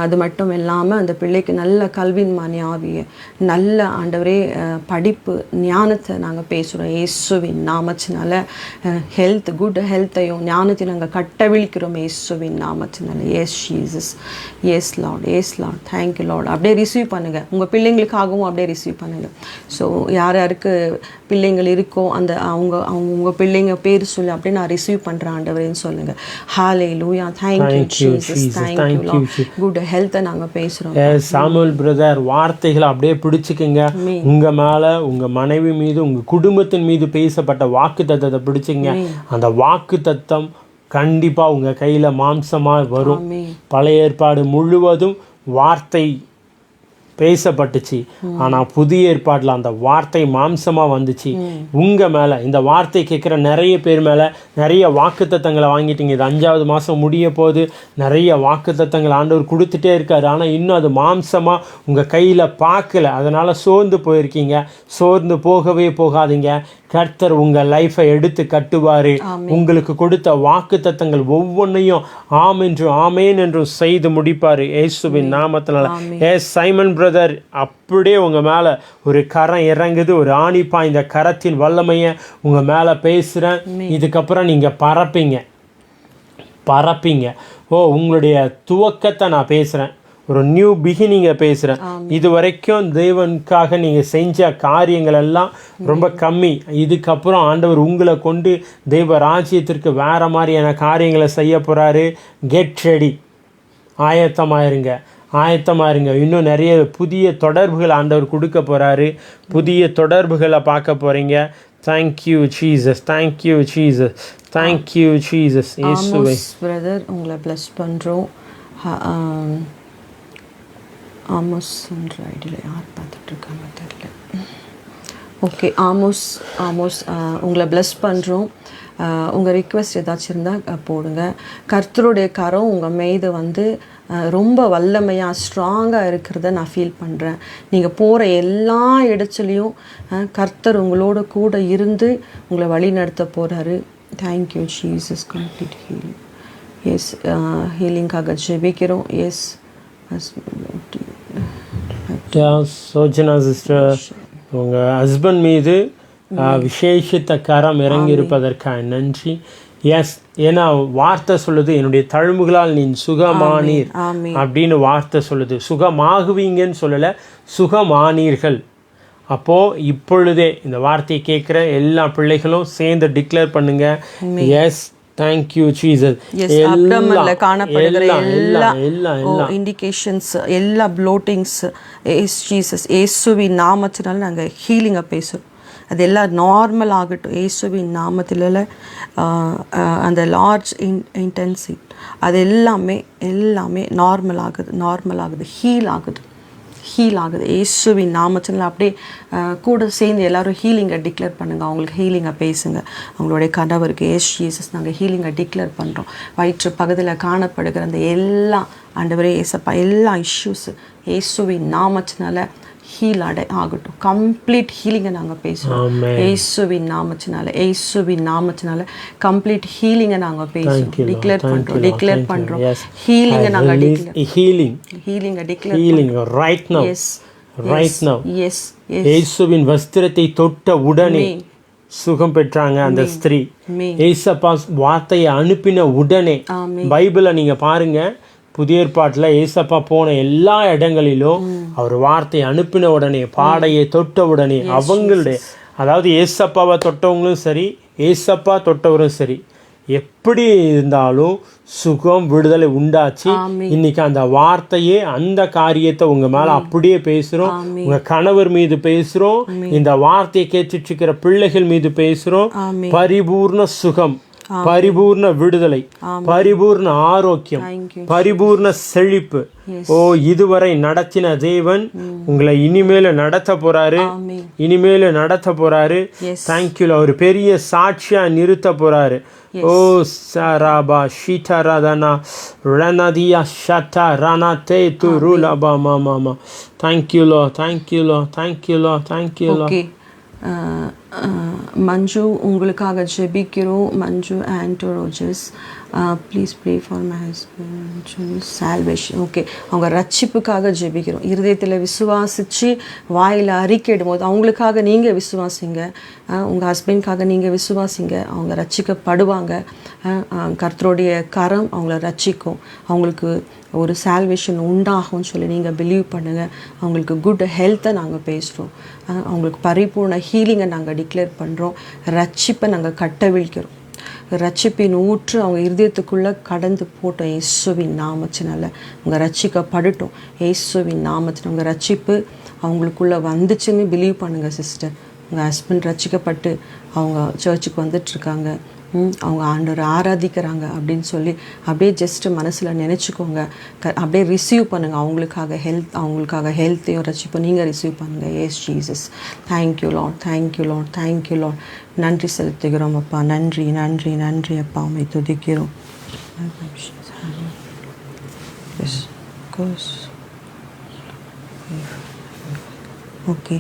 அது மட்டும் இல்லாமல் அந்த பிள்ளைக்கு நல்ல கல்வின்மானி ஆவிய, நல்ல ஆண்டவரே படிப்பு ஞானத்தை நாங்கள் பேசுகிறோம். இயேசுவின் நாமத்தினால ஹெல்த், குட் ஹெல்த்தையும் ஞானத்தையும் நாங்கள் கட்டவிழ்க்கிறோம் இயேசுவின் நாமத்தினால. Yes Jesus. Yes Lord. Yes Lord. Thank you Lord. அப்படியே ரிசீவ் பண்ணுங்கள். உங்கள் பிள்ளைங்களுக்காகவும் அப்படியே ரிசீவ் பண்ணுங்கள். ஸோ யார் யாருக்கு பிள்ளைங்கள் இருக்கோ அந்த உங்கள் பிள்ளைங்க பேர் சொல்லி அப்படியே நான் ரிசீவ் பண்ணுறேன் ஆண்டவரேன்னு சொல்லுங்கள். Hallelujah. Thank you Jesus. Thank you lord. Good ஹெல்த்தை நாங்கள் பேசுகிறோம். சாமுவேல் பிரதர், வார்த்தைகளை அப்படியே பிடிச்சிக்கங்க. உங்கள் மேலே, உங்கள் மனைவி மீது, உங்கள் குடும்பத்தின் மீது பேசப்பட்ட வாக்கு தத்தத்தை பிடிச்சிங்க. அந்த வாக்கு தத்தம் கண்டிப்பாக உங்கள் கையில் மாம்சமாக வரும். பழைய ஏற்பாடு முழுவதும் வார்த்தை பேசப்பட்டுச்சு. ஆனால் புதிய ஏற்பாட்டில் அந்த வார்த்தை மாம்சமாக வந்துச்சு. உங்கள் மேலே இந்த வார்த்தை கேட்குற நிறைய பேர் மேலே நிறைய வாக்குத்தத்தங்களை வாங்கிட்டீங்க. இது 5வது மாதம் முடிய போது நிறைய வாக்குத்தத்தங்கள் ஆண்டவர் கொடுத்துட்டே இருக்காரு. ஆனால் இன்னும் அது மாம்சமாக உங்கள் கையில் பார்க்கல. அதனால் சோர்ந்து போயிருக்கீங்க. சோர்ந்து போகவே போகாதீங்க. கர்த்தர் உங்கள் லைஃப்பை எடுத்து கட்டுவார். உங்களுக்கு கொடுத்த வாக்குத்தத்தங்கள் ஒவ்வொன்றையும் ஆம் என்றும் ஆமேன் என்றும் செய்து முடிப்பார் இயேசுவின் நாமத்தினால. எஸ் சைமன் பிரதர், அப்படியே உங்கள் மேலே ஒரு கரம் இறங்குது. ஒரு ஆணி பாய்ந்த கரத்தின் வல்லமையை உங்கள் மேலே பேசுகிறேன். இதுக்கப்புறம் நீங்கள் பறப்பீங்க. ஓ உங்களுடைய துவக்கத்தை நான் பேசுகிறேன். ஒரு நியூ பிகினிங்கை பேசுகிறேன். இது வரைக்கும் தேவனுக்காக நீங்கள் செஞ்ச காரியங்கள் எல்லாம் ரொம்ப கம்மி. இதுக்கப்புறம் ஆண்டவர் உங்களை கொண்டு தெய்வ ராஜ்யத்திற்கு வேறு மாதிரியான காரியங்களை செய்ய போகிறாரு. Get ready. ஆயத்தமாயிருங்க. இன்னும் நிறைய புதிய தொடர்புகள் ஆண்டவர் கொடுக்க போகிறாரு. புதிய தொடர்புகளை பார்க்க போகிறீங்க. Thank you Jesus. Thank you Jesus. Thank you Jesus. இயேசுவே பிரதர், உங்களை ப்ளஸ் பண்ணுறோம். ஆமோஸ் என்ற ஐடியில் யார் பார்த்துட்ருக்காங்க தெரியல. ஓகே, ஆமோஸ் உங்களை ப்ளஸ் பண்ணுறோம். உங்கள் ரிக்வெஸ்ட் ஏதாச்சும் இருந்தால் போடுங்க. கர்த்தருடைய கரம் உங்கள் மீது வந்து ரொம்ப வல்லமையாக ஸ்ட்ராங்காக இருக்கிறத நான் ஃபீல் பண்ணுறேன். நீங்கள் போகிற எல்லா இடத்துலையும் கர்த்தர் உங்களோட கூட இருந்து உங்களை வழி நடத்த போகிறாரு. Thank you Jesus. Complete healing. Yes ஹீலிங்காக ஜெபிக்கிறோம். எஸ் சோஜனா சிஸ்டர், உங்கள் ஹஸ்பண்ட் மீது விசேஷித்த கரம் இறங்கி இருப்பதற்காக நன்றி. எஸ், ஏன்னா வார்த்தை சொல்லுது, என்னுடைய தழும்புகளால் நீ சுகமானீர் அப்படின்னு வார்த்தை சொல்லுது. சுகமாகுவீங்கன்னு சொல்லலை, சுகமானீர்கள். அப்போது இப்பொழுதே இந்த வார்த்தையை கேட்குற எல்லா பிள்ளைகளும் சேர்ந்து டிக்ளேர் பண்ணுங்க. S, thank you Jesus. அப்டமன்ல காணப்படுகிற எல்லா இண்டிகேஷன்ஸ், எல்லா ப்ளோட்டிங்ஸ், ஜீசஸ் இயேசுவின் நாமத்தினால நாங்கள் ஹீலிங்கை பேசுகிறோம். அது எல்லாம் நார்மல் ஆகட்டும் இயேசுவின் நாமத்தில். அந்த லார்ஜ் இன்டென்சிட்டி அது எல்லாமே நார்மல் ஆகுது, ஹீல் ஆகுது இயேசுவின் நாமத்தினால். அப்படியே கூட சேர்ந்து எல்லோரும் ஹீலிங்கை டிக்ளேர் பண்ணுங்கள். அவங்களுக்கு ஹீலிங்கை பேசுங்க. அவங்களுடைய கணவருக்கு ஜீசஸ் நாங்கள் ஹீலிங்கை டிக்ளேர் பண்ணுறோம். வயிற்று பகுதியில் காணப்படுகிற அந்த எல்லா ஆண்டவரே ஏசப்பா எல்லா இஷ்யூஸு இயேசுவின் நாமத்தினால ஹீல் ஆகட்டும். கம்ப்ளீட் ஹீலிங்கை நாங்கள் பேசுகிறோம் இயேசுவின் நாமத்தினால கம்ப்ளீட் ஹீலிங்கை நாங்கள் பேசுகிறோம், டிக்ளேர் பண்ணுறோம் ஹீலிங்கை நாங்கள் இயேசுவின் வஸ்திரத்தை தொட்ட உடனே சுகம் பெற்றாங்க அந்த ஸ்திரீ. ஏசப்பா வார்த்தையை அனுப்பின உடனே, பைபிளை நீங்க பாருங்க, புதிய ஏற்பாட்டில் ஏசப்பா போன எல்லா இடங்களிலும் அவர் வார்த்தையை அனுப்பின உடனே, பாடையை தொட்ட உடனே அவங்களுடைய, அதாவது ஏசப்பாவை தொட்டவங்களும் சரி ஏசப்பா தொட்டவரும் சரி, எப்படி இருந்தாலும் சுகம் விடுதலை உண்டாச்சு. இன்னைக்கு அந்த வார்த்தையே அந்த காரியத்தை உங்க மேல அப்படியே பேசுறோம். உங்க கணவர் மீது பேசுறோம், இந்த வார்த்தையை கேட்டுட்டு இருக்கிற பிள்ளைகள் மீது பேசுறோம். பரிபூர்ண சுகம், பரிபூர்ண விடுதலை, பரிபூர்ண ஆரோக்கியம், பரிபூர்ண செழிப்பு. ஓ, இதுவரை நடத்தின தேவன் உங்களை இனிமேல நடத்த போறாரு. தேங்க்யூ. ஒரு பெரிய சாட்சியா நிறுத்த போறாரு. ஓ சராபா ஷீட்டரதனா ரணதியா ஷட்டா ரணதே துருலபா மாமா. தேங்க்யூ. மஞ்சு, உங்களுக்காக ஜெபிக்கிறோம். மஞ்சு ஆண்டோரோஜஸ், please pray for my husband salvation. Okay, அவங்க ரட்சிப்புக்காக ஜெபிக்கிறோம். இருதயத்தில் விசுவாசித்து வாயில் அறிக்கையிடும் போது அவங்களுக்காக நீங்கள் விசுவாசிங்க, உங்கள் ஹஸ்பண்ட்காக நீங்கள் விசுவாசிங்க, அவங்க ரட்சிக்கப்படுவாங்க. கர்த்தருடைய கரம் அவங்கள ரட்சிக்கும், அவங்களுக்கு ஒரு சால்வேஷன் உண்டாகும்னு சொல்லி நீங்கள் பிலீவ் பண்ணுங்கள். அவங்களுக்கு குட் ஹெல்த்தை நாங்கள் பேசுகிறோம், அவங்களுக்கு பரிபூர்ண ஹீலிங்கை நாங்கள் டிக்ளேர் பண்ணுறோம். ரட்சிப்பை நாங்கள் கட்டவிழ்க்கிறோம். ரட்சிப்பின் ஊற்று அவங்க இருதயத்துக்குள்ளே கடந்து போட்டோம் இயேசுவின் நாமத்தினால. அவங்க ரட்சிக்கப்படட்டும் இயேசுவின் நாமத்தினால். உங்கள் ரட்சிப்பு அவங்களுக்குள்ளே வந்துச்சுன்னு பிலீவ் பண்ணுங்கள் சிஸ்டர். உங்கள் ஹஸ்பண்ட் ரட்சிக்கப்பட்டு அவங்க சர்ச்சுக்கு வந்துட்டுருக்காங்க, அவங்க ஆண்டவரை ஆராதிக்கிறாங்க அப்படின்னு சொல்லி அப்படியே ஜஸ்ட்டு மனசில் நினச்சிக்கோங்க. அப்படியே ரிசீவ் பண்ணுங்கள். அவங்களுக்காக ஹெல்த்தையும் ரட்சிப்போம் நீங்கள் ரிசீவ் பண்ணுங்கள். S Jesus. Thank you lord. நன்றி செலுத்துகிறோம் அப்பா. நன்றி அப்பா. உம்மை துதிக்கிறோம். ஓகே.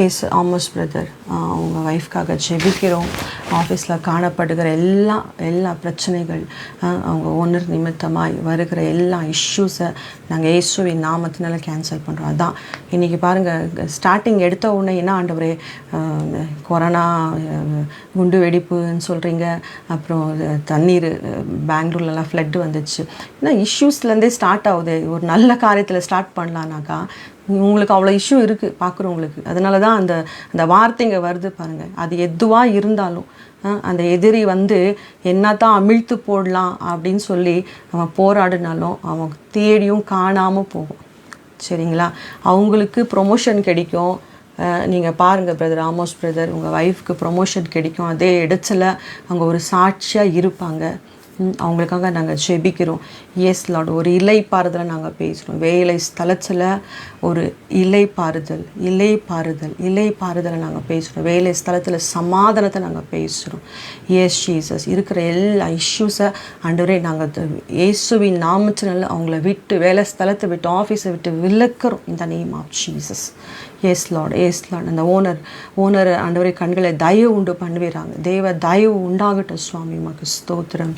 எஸ் ஆமோஸ் பிரதர், அவங்க ஒய்ஃப்காக ஜெபிக்கிறோம். ஆஃபீஸில் காணப்படுகிற எல்லா பிரச்சனைகள், அவங்க ஓனர் நிமித்தமாய் வருகிற எல்லா இஷ்யூஸை நாங்கள் இயேசுவின் நாமத்தினால கேன்சல் பண்ணுறோம். அதான் இன்றைக்கி பாருங்கள், ஸ்டார்டிங் எடுத்த உடனே என்ன ஆண்டவரே கொரோனா குண்டு வெடிப்புன்னு சொல்கிறீங்க, அப்புறம் தண்ணீர் பெங்களூர்லலாம் ஃப்ளட்டு வந்துச்சு. ஏன்னா இஷ்யூஸ்லேருந்தே ஸ்டார்ட் ஆகுது. ஒரு நல்ல காரியத்தில் ஸ்டார்ட் பண்ணலான்னாக்கா உங்களுக்கு அவ்வளோ இஷ்யூ இருக்குது பார்க்குறவங்களுக்கு. அதனால தான் அந்த வார்த்தைங்க வருது பாருங்கள். அது எதுவாக இருந்தாலும் அந்த எதிரி என்ன தான் அமிழ்த்து போடலாம் அப்படின்னு சொல்லி அவன் போராடினாலும் அவன் தேடியும் காணாமல் போகும். சரிங்களா? அவங்களுக்கு ப்ரொமோஷன் கிடைக்கும். நீங்கள் பாருங்கள் பிரதர் ஆமோஸ் பிரதர், உங்கள் ஒய்ஃப்க்கு ப்ரொமோஷன் கிடைக்கும். அதே இடத்துல அவங்க ஒரு சாட்சியாக இருப்பாங்க. அவங்களுக்காக நாங்கள் ஜெபிக்கிறோம். எஸ் லார்ட், ஒரு இலைப்பாறுதலை நாங்கள் பேசுகிறோம். வேலை ஸ்தலத்தில் ஒரு இலைப்பாறுதலை நாங்கள் பேசுகிறோம். வேலை ஸ்தலத்தில் சமாதானத்தை நாங்கள் பேசுகிறோம். எஸ் ஜீசஸ், இருக்கிற எல்லா இஷ்யூஸை ஆண்டவரே நாங்கள் இயேசுவின் நாமத்தினால அவங்கள விட்டு, வேலை ஸ்தலத்தை விட்டு, ஆஃபீஸை விட்டு விலக்கிறோம் in the name of Jesus. Yes Lord. அந்த ஓனர் ஆண்டவரே கண்களை தயவு உண்டு பண்ணுவீராங்க. தேவ தயவு உண்டாகட்டும் சுவாமி. உமக்கு ஸ்தோத்திரம்.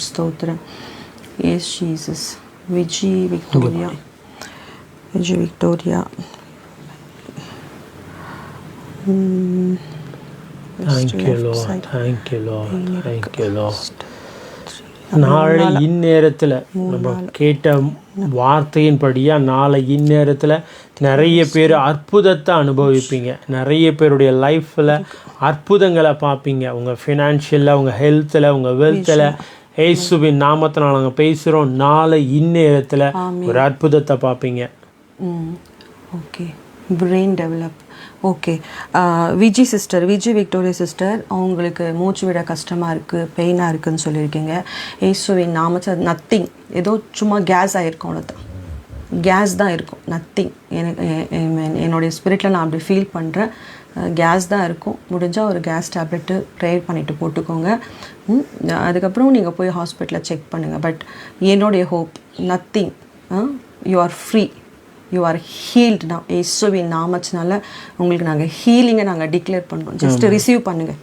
S Jesus. Viji Victoria. Thank you, Lord. நாளை இந்நேரத்தில் நம்ம கேட்ட வார்த்தையின்படியா நாளை இந்நேரத்தில் நிறைய பேர் அற்புதத்தை அனுபவிப்பீங்க. நிறைய பேருடைய லைஃப்பில் அற்புதங்களை பார்ப்பீங்க. உங்கள் ஃபினான்ஷியலில், உங்கள் ஹெல்த்தில், உங்கள் வெல்த்தில் இயேசுவின் நாமத்தினால் நாங்கள் பேசுகிறோம். நாளை இந்நேரத்தில் ஒரு அற்புதத்தை பார்ப்பீங்க. Okay, brain develop. Okay, Viji sister, Viji Victoria sister, அவங்களுக்கு மூச்சு விட கஷ்டமாக இருக்குது, பெயினாக இருக்குதுன்னு சொல்லியிருக்கீங்க. இயேசுவின் நாமத்தில் நத்திங், ஏதோ சும்மா கேஸ் ஆகிருக்கும், அவ்வளோதான், கேஸ் தான் இருக்கும், நத்திங். எனக்கு என்னுடைய ஸ்பிரிட்டில் நான் அப்படி ஃபீல் பண்ணுறேன். கேஸ் தான் இருக்கும். முடிஞ்சால் ஒரு கேஸ் டேப்லெட்டு ப்ரேயர் பண்ணிவிட்டு போட்டுக்கோங்க. அதுக்கப்புறம் நீங்கள் போய் ஹாஸ்பிட்டலில் செக் பண்ணுங்கள். பட் என்னுடைய hope, nothing, you are free, you are healed. நான் இயேசுவின் நாமத்தினால உங்களுக்கு நாங்கள் ஹீலிங்கை நாங்கள் டிக்ளேர் பண்ணுறோம். ஜஸ்ட் ரிசீவ் பண்ணுங்கள்.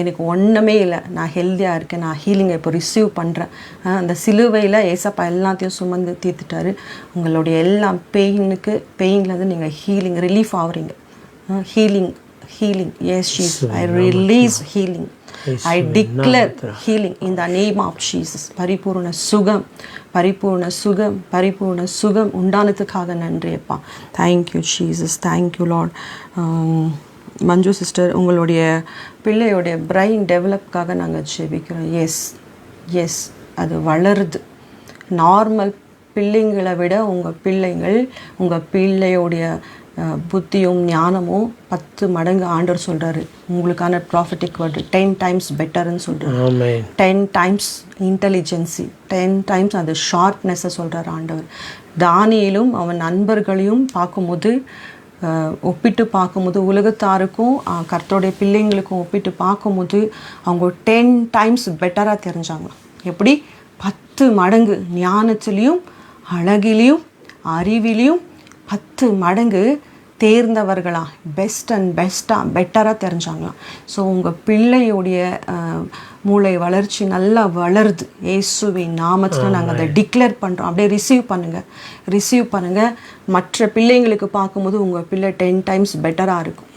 எனக்கு ஒன்றுமே இல்லை, நான் ஹெல்த்தியாக இருக்கேன், நான் ஹீலிங்கை இப்போ ரிசீவ் பண்ணுறேன். அந்த சிலுவையில் ஏசப்பா எல்லாத்தையும் சுமந்து தீர்த்துட்டாரு. உங்களுடைய எல்லா பெயின்லேருந்து நீங்கள் ஹீலிங் ரிலீஃப் ஆகுறீங்க. Healing, healing, yes Jesus, I release healing, I declare healing in the name of Jesus. பரிபூர்ண சுகம், பரிபூர்ண சுகம், பரிபூர்ண சுகம் உண்டானதுக்காக நன்றி அப்பா. Thank you Jesus, thank you lord. Manju sister, உங்களுடைய பிள்ளையோடைய பிரெயின் டெவலப்காக நாங்கள் ஜெபிக்கிறோம். எஸ் எஸ், அது வளருது. நார்மல் பிள்ளைங்களை விட உங்கள் பிள்ளையோடைய புத்தியும் ஞானமும் 10 மடங்கு ஆண்டவர் சொல்கிறாரு. உங்களுக்கான ப்ராஃபிட்டிக் வேர்டு 10 times பெட்டர்ன்னு சொல்கிறாரு. 10 times இன்டெலிஜென்சி, 10 times அந்த ஷார்ப்னஸை சொல்கிறார் ஆண்டவர். தானியேலும் அவன் நண்பர்களையும் பார்க்கும்போது, ஒப்பிட்டு பார்க்கும்போது, உலகத்தாருக்கும் கர்த்தருடைய பிள்ளைங்களுக்கும் ஒப்பிட்டு பார்க்கும்போது அவங்க 10 times பெட்டராக தெரிஞ்சாங்க. எப்படி? 10 மடங்கு ஞானத்துலேயும் அழகிலையும் அறிவிலையும் 10 மடங்கு தேர்ந்தவர்களா, பெஸ்ட்டாக பெட்டராக தெரிஞ்சாங்களாம். ஸோ உங்கள் பிள்ளையுடைய மூளை வளர்ச்சி நல்லா வளருது. இயேசுவின் நாமத்தில் நாங்கள் அதை டிக்ளேர் பண்ணுறோம். அப்படியே ரிசீவ் பண்ணுங்கள். மற்ற பிள்ளைங்களுக்கு பார்க்கும்போது உங்கள் பிள்ளை 10 times பெட்டராக இருக்கும்.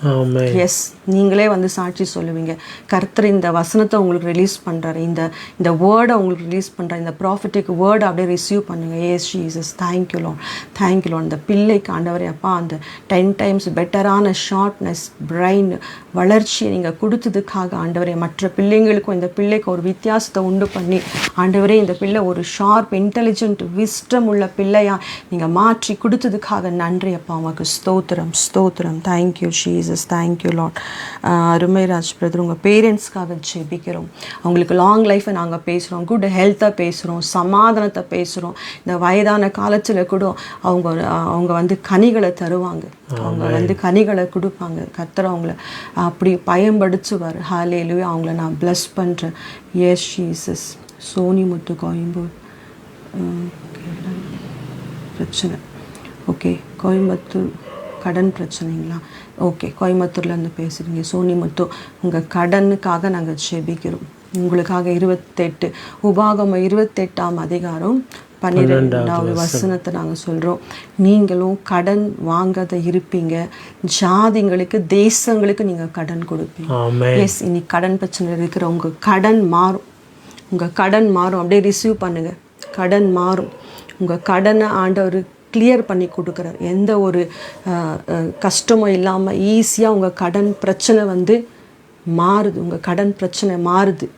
எஸ், நீங்களே வந்து சாட்சி சொல்லுவீங்க. கர்த்தர் இந்த வசனத்தை உங்களுக்கு ரிலீஸ் பண்ணுறாரு, இந்த வேர்டை உங்களுக்கு ரிலீஸ் பண்ணுறாரு, இந்த ப்ராஃபிட்டிக் வேர்டை அப்படியே ரிசீவ் பண்ணுங்கள். S Jesus, thank you Lord. இந்த பிள்ளைக்கு ஆண்டவரே அப்பா அந்த 10 times பெட்டரான ஷார்ப்னஸ், பிரெயின் வளர்ச்சியை நீங்கள் கொடுத்ததுக்காக ஆண்டவரே, மற்ற பிள்ளைங்களுக்கும் இந்த பிள்ளைக்கு ஒரு வித்தியாசத்தை உண்டு பண்ணி ஆண்டவரே, இந்த பிள்ளை ஒரு ஷார்ப், இன்டெலிஜென்ட், விஸ்டம் உள்ள பிள்ளையா நீங்கள் மாற்றி கொடுத்ததுக்காக நன்றி அப்பா. உமக்கு ஸ்தோத்திரம். Thank you Jesus, thank you lord. Arumairaj brother, உங்கள் பேரண்ட்ஸ்க்காக ஜெபிக்கிறோம். அவங்களுக்கு லாங் லைஃப்பை நாங்கள் பேசுகிறோம், குட் ஹெல்த்தை பேசுகிறோம், சமாதானத்தை பேசுகிறோம். இந்த வயதான காலத்தில் கூட அவங்க வந்து கனிகளை தருவாங்க, அவங்க வந்து கனிகளை கொடுப்பாங்க. கர்த்தர் அவங்கள அப்படி பயன்படுத்துவார். ஹல்லேலூயா. அவங்கள நான் பிளஸ் பண்ணுறேன். S Jesus. சோனி முத்து, கோயம்புத்தூர் பிரச்சனை. ஓகே, கோயம்புத்தூர் கடன் பிரச்சனைங்களா? ஓகே, கோயம்புத்தூர்லேருந்து பேசுகிறீங்க. சோனி முத்து, உங்கள் கடனுக்காக நாங்கள் ஜெபிக்கிறோம். உங்களுக்காக 28 உபாகமம் 28ஆம் அதிகாரம் 12வது வசனத்தை நாங்கள் சொல்கிறோம். நீங்களும் கடன் வாங்காத இருப்பீங்க, ஜாதிங்களுக்கு, தேசங்களுக்கு நீங்கள் கடன் கொடுப்பீங்க. எஸ், இன்னைக்கு கடன் பிரச்சனை இருக்கிற உங்கள் கடன் மாறும். அப்படியே ரிசீவ் பண்ணுங்கள். கடன் மாறும். உங்கள் கடனை ஆண்டவர் கிளியர் பண்ணி கொடுக்குறார். எந்த ஒரு கஷ்டமும் இல்லாமல் ஈஸியாக உங்கள் கடன் பிரச்சனை வந்து மாறுது. உங்கள் கடன் பிரச்சனை மாறுது.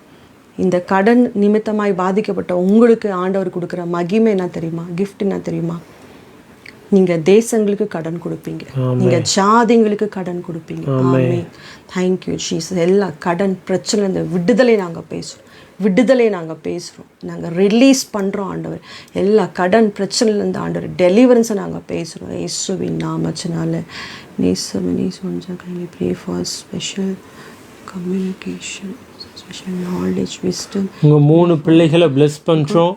இந்த கடன் நிமித்தமாய் பாதிக்கப்பட்ட உங்களுக்கு ஆண்டவர் கொடுக்குற மகிமை என்ன தெரியுமா? கிஃப்ட் என்ன தெரியுமா? நீங்கள் தேசங்களுக்கு கடன் கொடுப்பீங்க, நீங்கள் ஜாதிங்களுக்கு கடன் கொடுப்பீங்க. ஆமென். Thank you Jesus. எல்லா கடன் பிரச்சனை இந்த விடுதலை நாங்கள் பேசுகிறோம், நாங்கள் ரிலீஸ் பண்ணுறோம் ஆண்டவர். எல்லா கடன் பிரச்சனையிலேருந்து ஆண்டவர் டெலிவரன்ஸை நாங்கள் பேசுகிறோம் இயேசுவின் நாமத்தினால. Pray for special communication, special knowledge, wisdom. உங்கள் 3 பிள்ளைகளை பிளஸ் பண்ணுறோம்.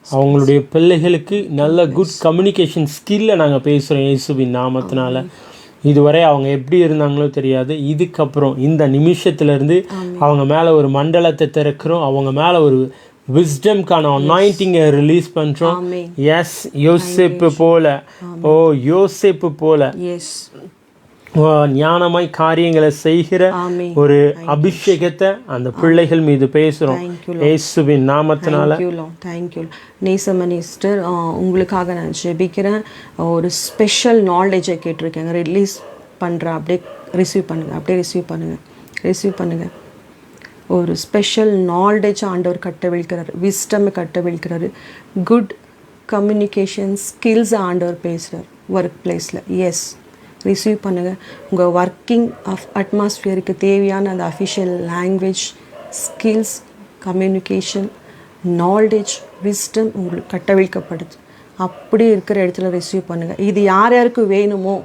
அவங்களுடைய பிள்ளைகளுக்கு நல்ல குட் கம்யூனிகேஷன் ஸ்கில்லை நாங்கள் பேசுகிறோம் இயேசுவின் நாமத்தினால. இதுவரை அவங்க எப்படி இருந்தாங்களோ தெரியாது. இதுக்கப்புறம் இந்த நிமிஷத்துலேருந்து அவங்க மேலே ஒரு மண்டலத்தை திறக்கிறோம். அவங்க மேலே ஒரு விஸ்டம்கான அனாயிண்டிங்கை ரிலீஸ் பண்ணுறோம். எஸ், யோசேப்பு போல ஞானமாய் காரியங்களை செய்கிற ஒரு அபிஷேகத்தை அந்த பிள்ளைகள் மீது பேசுகிறோம் இயேசுவின் நாமத்தினால. தேங்க்யூ நேசமணி சிஸ்டர், உங்களுக்காக நான் ஜெபிக்கிறேன். ஒரு ஸ்பெஷல் நாலேஜை கேட்டிருக்கேங்க, ரிலீஸ் பண்ணுறேன். அப்படியே ரிசீவ் பண்ணுங்கள். ஒரு ஸ்பெஷல் நாலேஜ் ஆண்டவர் கட்டவிழ்க்கிறார், விஸ்டம் கட்டவிழ்க்கிறாரு, குட் கம்யூனிகேஷன் ஸ்கில்ஸ் ஆண்டவர் பேசுகிறார் ஒர்க் பிளேஸில். எஸ், ரிசீவ் பண்ணுங்கள். உங்கள் ஒர்க்கிங் அட்மாஸ்பியருக்கு தேவையான அந்த official language, skills, communication, knowledge, wisdom உங்களுக்கு கட்டவிழ்க்கப்படுது. அப்படி இருக்கிற இடத்துல ரிசீவ் பண்ணுங்கள். இது யார் யாருக்கு வேணுமோ,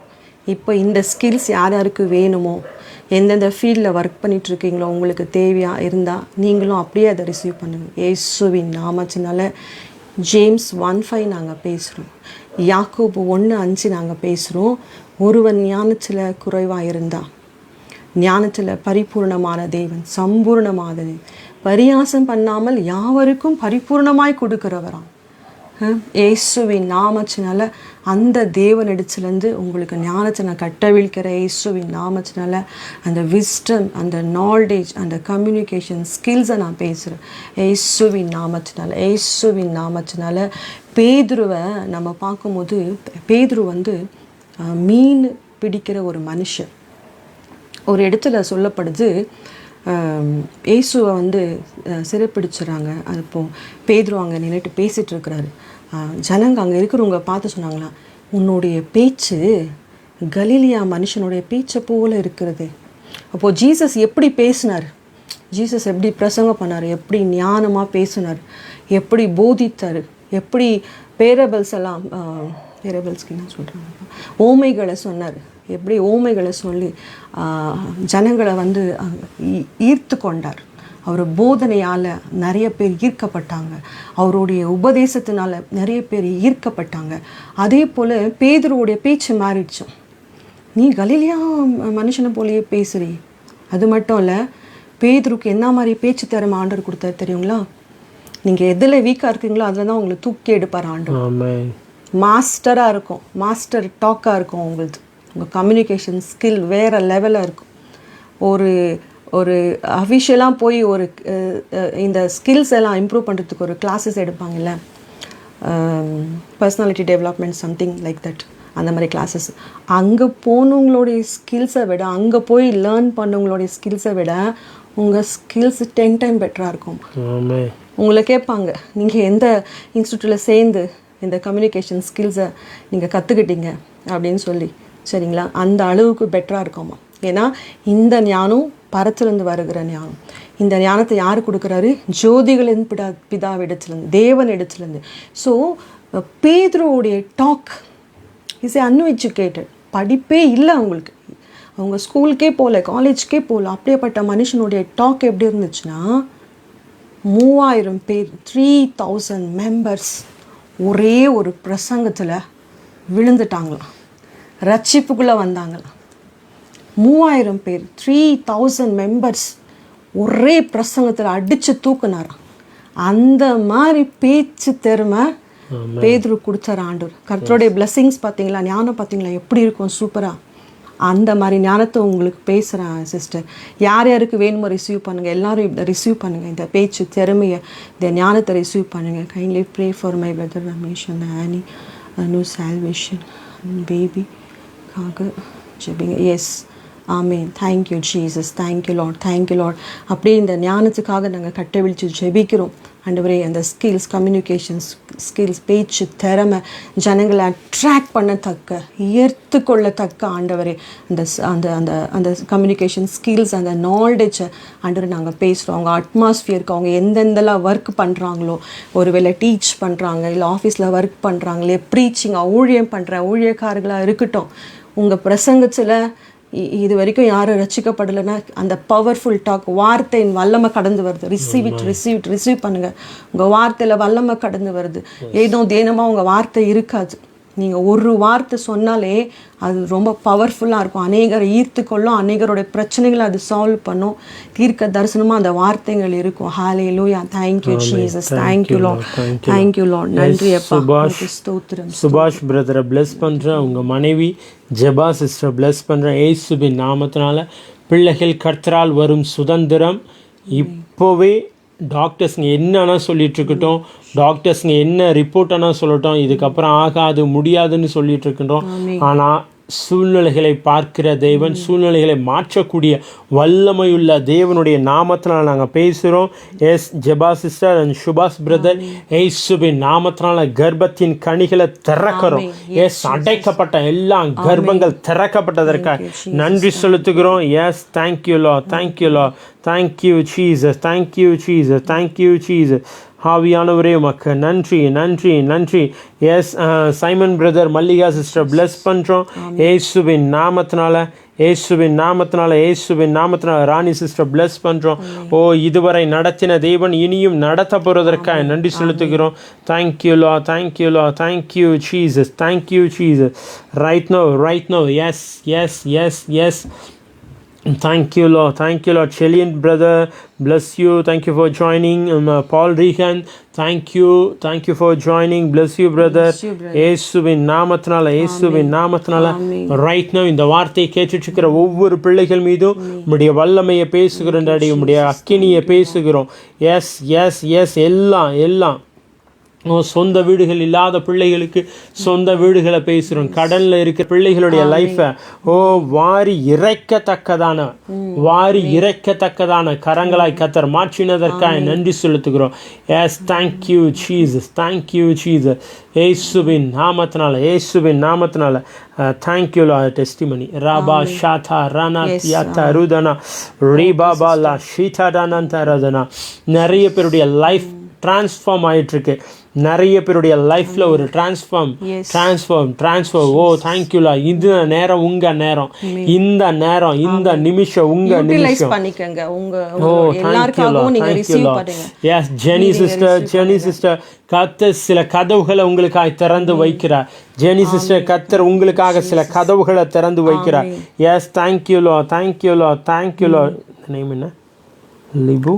இப்போ இந்த ஸ்கில்ஸ் யார் யாருக்கு வேணுமோ, எந்தெந்த ஃபீல்டில் ஒர்க் பண்ணிகிட்ருக்கீங்களோ, உங்களுக்கு தேவையாக இருந்தால் நீங்களும் அப்படியே அதை ரிசீவ் பண்ணுங்கள் இயேசுவின் நாமத்தினால. ஜேம்ஸ் 1:5 நாங்கள் பேசுகிறோம், யாக்கோபு 1:5 நாங்கள் பேசுகிறோம். ஒருவன் ஞானத்தில் குறைவாக இருந்தால், ஞானத்தில் பரிபூர்ணமான தேவன், சம்பூர்ணமான தேவன், பரியாசம் பண்ணாமல் யாவருக்கும் பரிபூர்ணமாய் கொடுக்குறவராம். இயேசுவின் நாமத்தினால அந்த தேவனிடத்துலேருந்து உங்களுக்கு ஞானத்தை நான் கட்டவிழ்க்கிற இயேசுவின் நாமத்தினால. அந்த விஸ்டம், அந்த நாலேஜ், அந்த கம்யூனிகேஷன் ஸ்கில்ஸை நான் பேசுகிறேன் இயேசுவின் நாமத்தினால. பேதுருவை நம்ம பார்க்கும்போது, பேதுரு மீன் பிடிக்கிற ஒரு மனுஷன். ஒரு இடத்துல சொல்லப்படுது, இயேசுவை சிறைப்பிடிச்சுறாங்க. அப்போ பேதுரு அங்கே நின்றுட்டு பேசிகிட்டு இருக்கிறாரு. ஜனங்க அங்கே இருக்கிறவங்க பார்த்து சொன்னாங்களாம், உன்னுடைய பேச்சு கலிலியா மனுஷனுடைய பேச்சை போல இருக்கிறது. அப்போது ஜீசஸ் எப்படி பேசினார், ஜீசஸ் எப்படி பிரசங்கம் பண்ணார், எப்படி ஞானமாக பேசினார், எப்படி போதித்தார், எப்படி பேரபிள்ஸ் எல்லாம், பேரபிள்ஸ்க்கு என்ன சொல்கிறாங்க, ஓமைகளை சொன்னார், எப்படி ஓமைகளை சொல்லி ஜனங்களை ஈர்த்து கொண்டார். அவர் போதனையால் நிறைய பேர் ஈர்க்கப்பட்டாங்க, அவருடைய உபதேசத்தினால நிறைய பேர் ஈர்க்கப்பட்டாங்க. அதே போல் பேதுருவுடைய பேச்சு மாறிடுச்சு. நீ கலிலியா மனுஷனை போலேயே பேசுகிறீ. அது மட்டும் இல்லை, பேதுருக்கு என்ன மாதிரி பேச்சு திறமை ஆண்டவர் கொடுத்தாரு தெரியுங்களா? நீங்கள் எதில் வீக்காக இருக்கீங்களோ அதில் தான் உங்களை தூக்கி எடுப்பார் ஆண்டவர். மாஸ்டராக இருக்கும், மாஸ்டர் டாக்காக இருக்கும் உங்களுக்கு. உங்கள் கம்யூனிகேஷன் ஸ்கில் வேறு லெவலில் இருக்கும். ஒரு அஃபிஷியலாக போய் இந்த ஸ்கில்ஸ் எல்லாம் இம்ப்ரூவ் பண்ணுறதுக்கு ஒரு கிளாஸஸ் எடுப்பாங்கல்ல, personality development something like that, அந்த மாதிரி கிளாஸஸ். அங்கே போனவங்களுடைய ஸ்கில்ஸை விட, அங்கே போய் லேர்ன் பண்ணவங்களுடைய ஸ்கில்ஸை விட உங்கள் ஸ்கில்ஸ் 10 டைம் பெட்டராக இருக்கும். உங்களை கேட்பாங்க, நீங்கள் எந்த இன்ஸ்டியூட்டில் சேர்ந்து இந்த கம்யூனிகேஷன் ஸ்கில்ஸை நீங்கள் கற்றுக்கிட்டீங்க அப்படின்னு சொல்லி, சரிங்களா? அந்த அளவுக்கு பெட்டராக இருக்குமா. ஏன்னா இந்த ஞானம் பரத்திலிருந்து வருகிற ஞானம். இந்த ஞானத்தை யார் கொடுக்குறாரு? ஜோதிகளின் பிதாவிடத்துலேருந்து, தேவன் இடத்துலேருந்து. ஸோ பேதுருவுடைய டாக் இஸ் அன்எஜுகேட்டட், படிப்பே இல்லை அவங்களுக்கு, அவங்க ஸ்கூலுக்கே போகல, காலேஜ்க்கே போகல. அப்படியேப்பட்ட மனுஷனுடைய டாக் எப்படி இருந்துச்சுன்னா, 3000 பேர், 3000 மெம்பர்ஸ் ஒரே ஒரு பிரசங்கத்தில் விழுந்துட்டாங்களாம், ரட்சிப்புக்குள்ளே வந்தாங்களாம். 3000 பேர், 3000 மெம்பர்ஸ் ஒரே பிரசங்கத்தில் அடித்து தூக்குனாராம். அந்த மாதிரி பேச்சு திறமை பேதுரு கொடுத்தார் ஆண்டவர். கர்த்தருடைய பிளெஸிங்ஸ் பார்த்தீங்களா, ஞானம் பார்த்தீங்களா எப்படி இருக்கும், சூப்பராக. அந்த மாதிரி ஞானத்தை உங்களுக்கு பேசுகிறேன் சிஸ்டர். யார் யாருக்கு வேணுமோ ரிசீவ் பண்ணுங்கள், எல்லோரும் ரிசீவ் பண்ணுங்கள். இந்த பேச்சு திறமையை, இந்த ஞானத்தை ரிசீவ் பண்ணுங்கள். Kindly pray for my brother Ramesh and Annie, new salvation பேபிக்காக ஜெபிங்க. Yes, amen. Thank you Jesus, thank you Lord. அப்படியே இந்த ஞானத்துக்காக நாங்கள் கட்டவிழ்ச்சி ஜெபிக்கிறோம் ஆண்டவரே. அந்த ஸ்கில்ஸ், கம்யூனிகேஷன் ஸ்கில்ஸ், பேச்சு திறமை, ஜனங்களை அட்ராக்ட் பண்ணத்தக்க, ஈர்த்து கொள்ளத்தக்க ஆண்டவரே, அந்த அந்த அந்த அந்த கம்யூனிகேஷன் ஸ்கில்ஸ், அந்த நாலேஜை ஆண்டவரை நாங்கள் பேசுகிறோம். அவங்க அட்மாஸ்ஃபியருக்கு, அவங்க எந்தெந்தெல்லாம் ஒர்க் பண்ணுறாங்களோ, ஒருவேளை டீச் பண்ணுறாங்க, இல்லை ஆஃபீஸில் ஒர்க் பண்ணுறாங்களே, ப்ரீச்சிங் ஊழியம் பண்ணுற ஊழியக்காரர்களாக இருக்கட்டும், உங்கள் பிரசங்கத்தில் இது வரைக்கும் யாரும் ரசிக்கப்படலைன்னா அந்த பவர்ஃபுல் டாக், வார்த்தையின் வல்லமை கடந்து வருது. ரிசீவ் பண்ணுங்கள். உங்கள் வார்த்தையில் வல்லமை கடந்து வருது. ஏதோ தேனமாக உங்கள் வார்த்தை இருக்காது. நீங்கள் ஒரு வார்த்தை சொன்னாலே அது ரொம்ப பவர்ஃபுல்லாக இருக்கும். அநேகரை ஈர்த்து கொள்ளும், அநேகருடைய பிரச்சனைகளை அது சால்வ் பண்ணும். தீர்க்க தரிசனமாக அந்த வார்த்தைகள் இருக்கும். Hallelujah. Thank you Jesus. Thank you Lord. Thank you lord. நன்றி அப்பா. ஸ்தோத்திரம். சுபாஷ் பிரதரை பிளஸ் பண்ணுறேன். உங்கள் மனைவி ஜெபா சிஸ்டர் பிளஸ் பண்ணுறேன். இயேசுவின் நாமத்தினால பிள்ளைகள் கர்த்தரால் வரும் சுதந்திரம் இப்போவே டாக்டர்ஸுங்க என்னன்னா சொல்லிகிட்ருக்கட்டும், டாக்டர்ஸுங்க என்ன ரிப்போர்ட் ஆனால் சொல்லட்டும், இதுக்கப்புறம் ஆகாது முடியாதுன்னு சொல்லிகிட்ருக்கட்டும். ஆனால் சூழ்நிலைகளை பார்க்கிற தேவன், சூழ்நிலைகளை மாற்றக்கூடிய வல்லமையுள்ள தேவனுடைய நாமத்தினால் நாங்கள் பேசுகிறோம். எஸ் ஜெபா சிஸ்டர் அண்ட் சுபாஷ் பிரதர், ஏசுவின் நாமத்தினால கர்ப்பத்தின் கனிகளை திறக்கிறோம். எஸ் அடைக்கப்பட்ட எல்லா கர்ப்பங்கள் திறக்கப்பட்டதற்காக நன்றி செலுத்துகிறோம். எஸ் தேங்க்யூ லா, தேங்க்யூ லா, thank you Jesus, thank you Jesus, thank you Jesus. ஆவியானவரே உமக்கு நன்றி, நன்றி, நன்றி. Yes Simon brother, Mallika sister bless பண்ணுறோம். ஏசுவின் நாமத்தினால, ஏசுவின் நாமத்தினால, ஏசுவின் நாமத்தினால ராணி சிஸ்டர் பிளஸ் பண்ணுறோம். ஓ இதுவரை நடத்தின தேவன் இனியும் நடத்த போகிறதற்காக நன்றி செலுத்துகிறோம். Thank you law, thank you law, thank you Jesus, thank you Jesus. Right now, right now. Yes yes yes yes. Thank you Lord, thank you Lord. Chelian brother, bless you, thank you for joining. Paul Regan, thank you for joining. Bless you brother. இயேசுவின் நாமத்தினால, இயேசுவின் நாமத்தினால ரைட் நவ் இந்த வார்த்தையை கேட்டுட்டு இருக்கிற ஒவ்வொரு பிள்ளைகள் மீதும் உம்முடைய வல்லமையை பேசுகிறோம் டாடி, உம்முடைய அக்கினியை பேசுகிறோம். Yes yes yes. எல்லாம் எல்லாம் சொந்த வீடுகள் இல்லாத பிள்ளைகளுக்கு சொந்த வீடுகளை பேசுகிறோம். கடனில் இருக்கிற பிள்ளைகளுடைய லைஃப்பை வாரி இறைக்கத்தக்கதான, வாரி இறைக்கத்தக்கதான கரங்களாய் கர்த்தர் மாற்றினதற்காக நன்றி செலுத்துகிறோம். Yes thank you Jesus, thank you Jesus. ஏசுவின் நாமத்தினால, ஏசுவின் நாமத்தினால தேங்க்யூ லா. டெஸ்டிமனி ராபா ஷாதா ரானா தியாத்தா ருதனா ரீபாபா லா ஷீதா டானந்தா ரதனா. நிறைய பேருடைய லைஃப் டிரான்ஸ்ஃபார்ம் ஆகிட்டுருக்கு. நிறைய பேருடைய லைஃப்பில் ஒரு டிரான்ஸ்ஃபார்ம். ஓ தேங்க்யூலா. இந்த நேரம் உங்கள் நேரம், இந்த நேரம், இந்த நிமிஷம் உங்கள் நிமிஷம். ஓ thank you lord, thank you lord. Yes Jenny sister, Jenny sister கர்த்தர் சில கதவுகளை உங்களுக்காக திறந்து வைக்கிறார். ஜெனி சிஸ்டர் கர்த்தர் உங்களுக்காக சில கதவுகளை திறந்து வைக்கிறார். S தேங்க்யூலா, தேங்க்யூலா, thank you lord. நேம் என்ன? Libu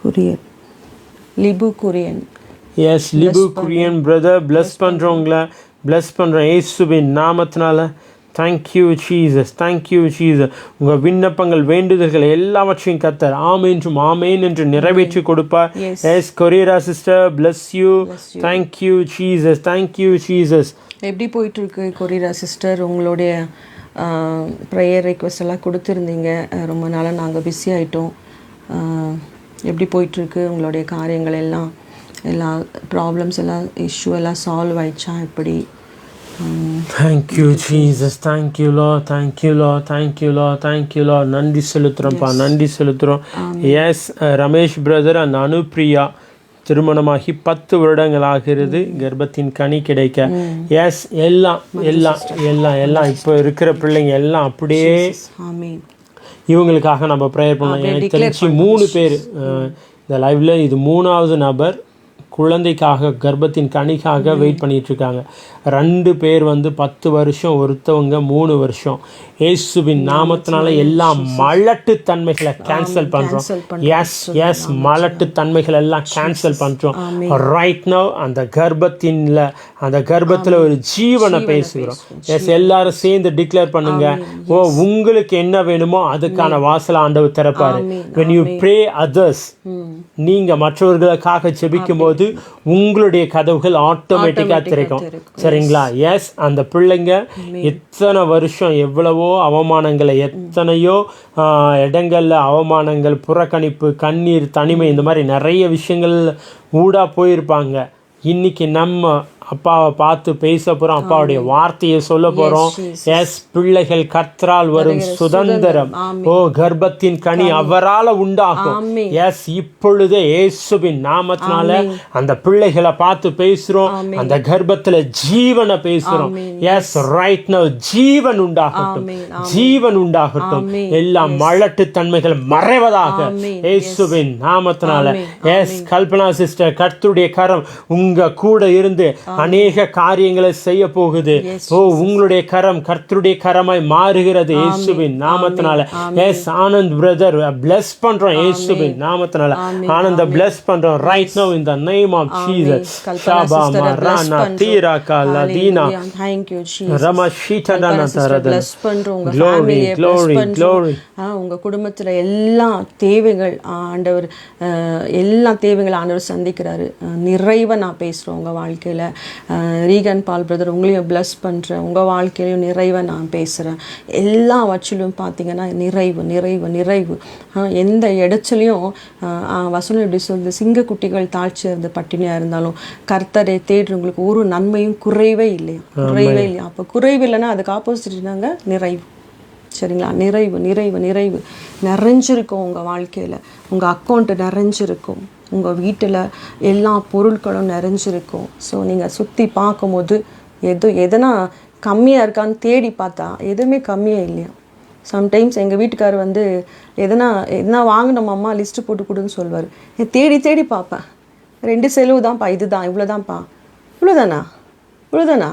Kurian. Libu Kurian. Yes Libu Kurian brother bless பண்ணுறவங்கள பிளஸ் பண்ணுறோம் இயேசுவின் நாமத்தினால. Thank you Jesus, thank you Jesus. உங்கள் விண்ணப்பங்கள், வேண்டுதல்கள் எல்லாவற்றையும் கர்த்தர் ஆமென்றும் ஆமேன் என்று நிறைவேற்றி கொடுப்பார். எஸ் கொரியரா sister bless you. Thank you Jesus, thank you Jesus. எப்படி போயிட்டுருக்கு கொரியரா சிஸ்டர்? உங்களுடைய ப்ரேயர் ரெக்வெஸ்ட் எல்லாம் கொடுத்துருந்தீங்க. ரொம்ப நாளாக நாங்கள் பிஸி ஆகிட்டோம். எப்படி போயிட்டுருக்கு உங்களுடைய காரியங்கள் எல்லாம்? எல்லா ப்ராப்ளம்ஸ் எல்லாம், இஷ்யூ எல்லாம் சால்வ் ஆயிடுச்சா? எப்படி? தேங்க்யூ ஜீசஸ், தேங்க்யூ லா, தேங்க்யூ லா, தேங்க்யூ லா, தேங்க்யூ லா. நன்றி செலுத்துகிறோம்ப்பா, நன்றி செலுத்துகிறோம். Yes Ramesh brother and Anupriya திருமணமாகி 10 வருடங்கள் ஆகிறது. கர்ப்பத்தின் கனி கிடைக்க. எஸ் எல்லாம் எல்லாம் எல்லாம் எல்லாம் இப்போ இருக்கிற பிள்ளைங்க எல்லாம் அப்படியே இவங்களுக்காக நம்ம ப்ரேயர் பண்ணலாம். எனக்கு தெரிஞ்சு 3 பேர் இந்த லைவ்ல, இது 3வது நபர் குழந்தைக்காக, கர்ப்பத்தின் கனிக்காக வெயிட் பண்ணிகிட்ருக்காங்க. 2 பேர் 10 வருஷம், ஒருத்தவங்க 3 வருஷம். இயேசுவின் நாமத்தினால எல்லா மலட்டுத்தன்மைகளை கேன்சல் பண்ணுறோம். எஸ் எஸ் மலட்டுத்தன்மைகள் எல்லாம் கேன்சல் பண்ணுறோம் ரைட் நவ். அந்த கர்ப்பத்தில் ஒரு ஜீவனை பேசுகிறோம். எஸ் எல்லாரும் சேர்ந்து டிக்ளேர் பண்ணுங்க. ஓ உங்களுக்கு என்ன வேணுமோ அதுக்கான வாசல் ஆண்டவர் திறப்பாரு. when you pray others, நீங்கள் மற்றவர்களுக்காக ஜெபிக்கும் போது உங்களுடைய கதவுகள் ஆட்டோமேட்டிக்காக திறக்கும். சரிங்களா? எஸ் அந்த பிள்ளைங்க எத்தனை வருஷம் எவ்வளவோ அவமானங்களை, எத்தனையோ இடங்களில் அவமானங்கள், புறக்கணிப்பு, கண்ணீர், தனிமை, இந்த மாதிரி நிறைய விஷயங்கள் ஊடா போயிருப்பாங்க. இன்னைக்கு நம்ம அப்பாவை பார்த்து பேச போகிறோம், அப்பாவுடைய வார்த்தையை சொல்ல போகிறோம். எஸ் பிள்ளைகள் கர்த்தரால் வரும் சுதந்திரம். ஓ கர்ப்பத்தின் கனி அவரால் உண்டாகும். எஸ் இப்பொழுதே இயேசுவின் நாமத்தினால அந்த பிள்ளைகளை பார்த்து பேசுகிறோம். அந்த கர்ப்பத்தில் ஜீவனை பேசுகிறோம். எஸ் ரைட் நவ் ஜீவன் உண்டாகட்டும், ஜீவன் உண்டாகட்டும். எல்லா மலட்டு தன்மைகள் மறைவதாக இயேசுவின் நாமத்தினால. எஸ் கல்பனா சிஸ்டர், கர்த்தருடைய கரம் உங்க கூட இருந்து அநேக காரியங்களை செய்ய போகுது. ஓ, உங்களுடைய கரம் கர்த்தருடைய கரமாய் மாறுகிறது இயேசுவின் நாமத்தினால. எஸ் ஆனந்த் பிரதர் bless பண்றோம் இயேசுவின் நாமத்தினால. ஆனந்த bless பண்றோம் right now in the name of Jesus. ஷாபா மரானா தீராகா லதீனா. Thank you Jesus. ரமஷீதா தரத. bless பண்றோம் உங்க Glory, ஃபேமிலியை bless glory, பண்றோம். glory. உங்க குடும்பத்துல எல்லா தேவைகள் ஆண்டவர் எல்லா தேவைகள் ஆண்டவர் சந்திக்கிறாரு. நிறைவா நான் பேசுறேன் உங்க வாழ்க்கையில. ரீகன் பால் பிரதர் உங்களையும் bless பண்றேன். உங்க வாழ்க்கையிலையும் நிறைவா நான் பேசுறேன். எல்லா வச்சிலும் பார்த்தீங்கன்னா நிறைவு நிறைவு நிறைவு. எந்த இடத்துலையும் வசனம் எப்படி சொல்லுது, சிங்கக்குட்டிகள் தாழ்ச்சி இருந்து பட்டினியா இருந்தாலும் கர்த்தரை தேடுறவங்களுக்கு ஒரு நன்மையும் குறைவே இல்லையா, குறைவே இல்லையா. அப்போ குறைவு இல்லைன்னா அதுக்கு ஆப்போசிட்னாங்க நிறைவு. சரிங்களா? நிறைவு நிறைவு நிறைவு நிறைஞ்சிருக்கும் உங்கள் வாழ்க்கையில். உங்கள் அக்கௌண்ட்டு நிறைஞ்சிருக்கும், உங்கள் வீட்டில் எல்லா பொருட்களும் நிறைஞ்சிருக்கும். ஸோ நீங்கள் சுற்றி பார்க்கும்போது எதனா கம்மியாக இருக்கான்னு தேடி பார்த்தா எதுவுமே கம்மியாக இல்லையா. சம்டைம்ஸ் எங்கள் வீட்டுக்கார் எதனா வாங்கினோம்மா லிஸ்ட்டு போட்டு கொடுன்னு சொல்வார். தேடி தேடி பார்ப்பேன். 2 செலவு தான்ப்பா, இதுதான் இவ்வளோதான்ப்பா, இவ்வளோதானா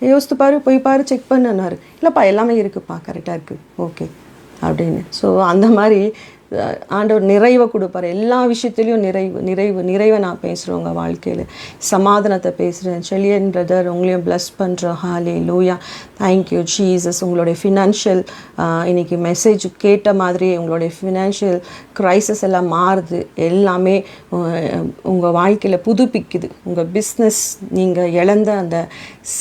யோசித்து பாரு, போய் பாரு, செக் பண்ணுனாரு. இல்லைப்பா எல்லாமே இருக்குப்பா, கரெக்டாக இருக்குது, ஓகே அப்படின்னு. ஸோ அந்த மாதிரி ஆண்டவர் நிறைவை கொடுப்பார். எல்லா விஷயத்துலையும் நிறைவு நிறைவு நிறைவை நான் பேசுகிறேன் உங்கள் வாழ்க்கையில். சமாதானத்தை பேசுகிறேன். செலியன் பிரதர் உங்களையும் bless பண்ணுறோம். ஹல்லேலூயா. Thank you Jesus. உங்களுடைய ஃபினான்ஷியல் இன்னைக்கு மெசேஜ் கேட்ட மாதிரி உங்களுடைய ஃபினான்ஷியல் க்ரைசஸ் எல்லாம் மாறுது. எல்லாமே உங்கள் வாழ்க்கையில் புதுப்பிக்குது. உங்கள் பிஸ்னஸ், நீங்கள் இழந்த அந்த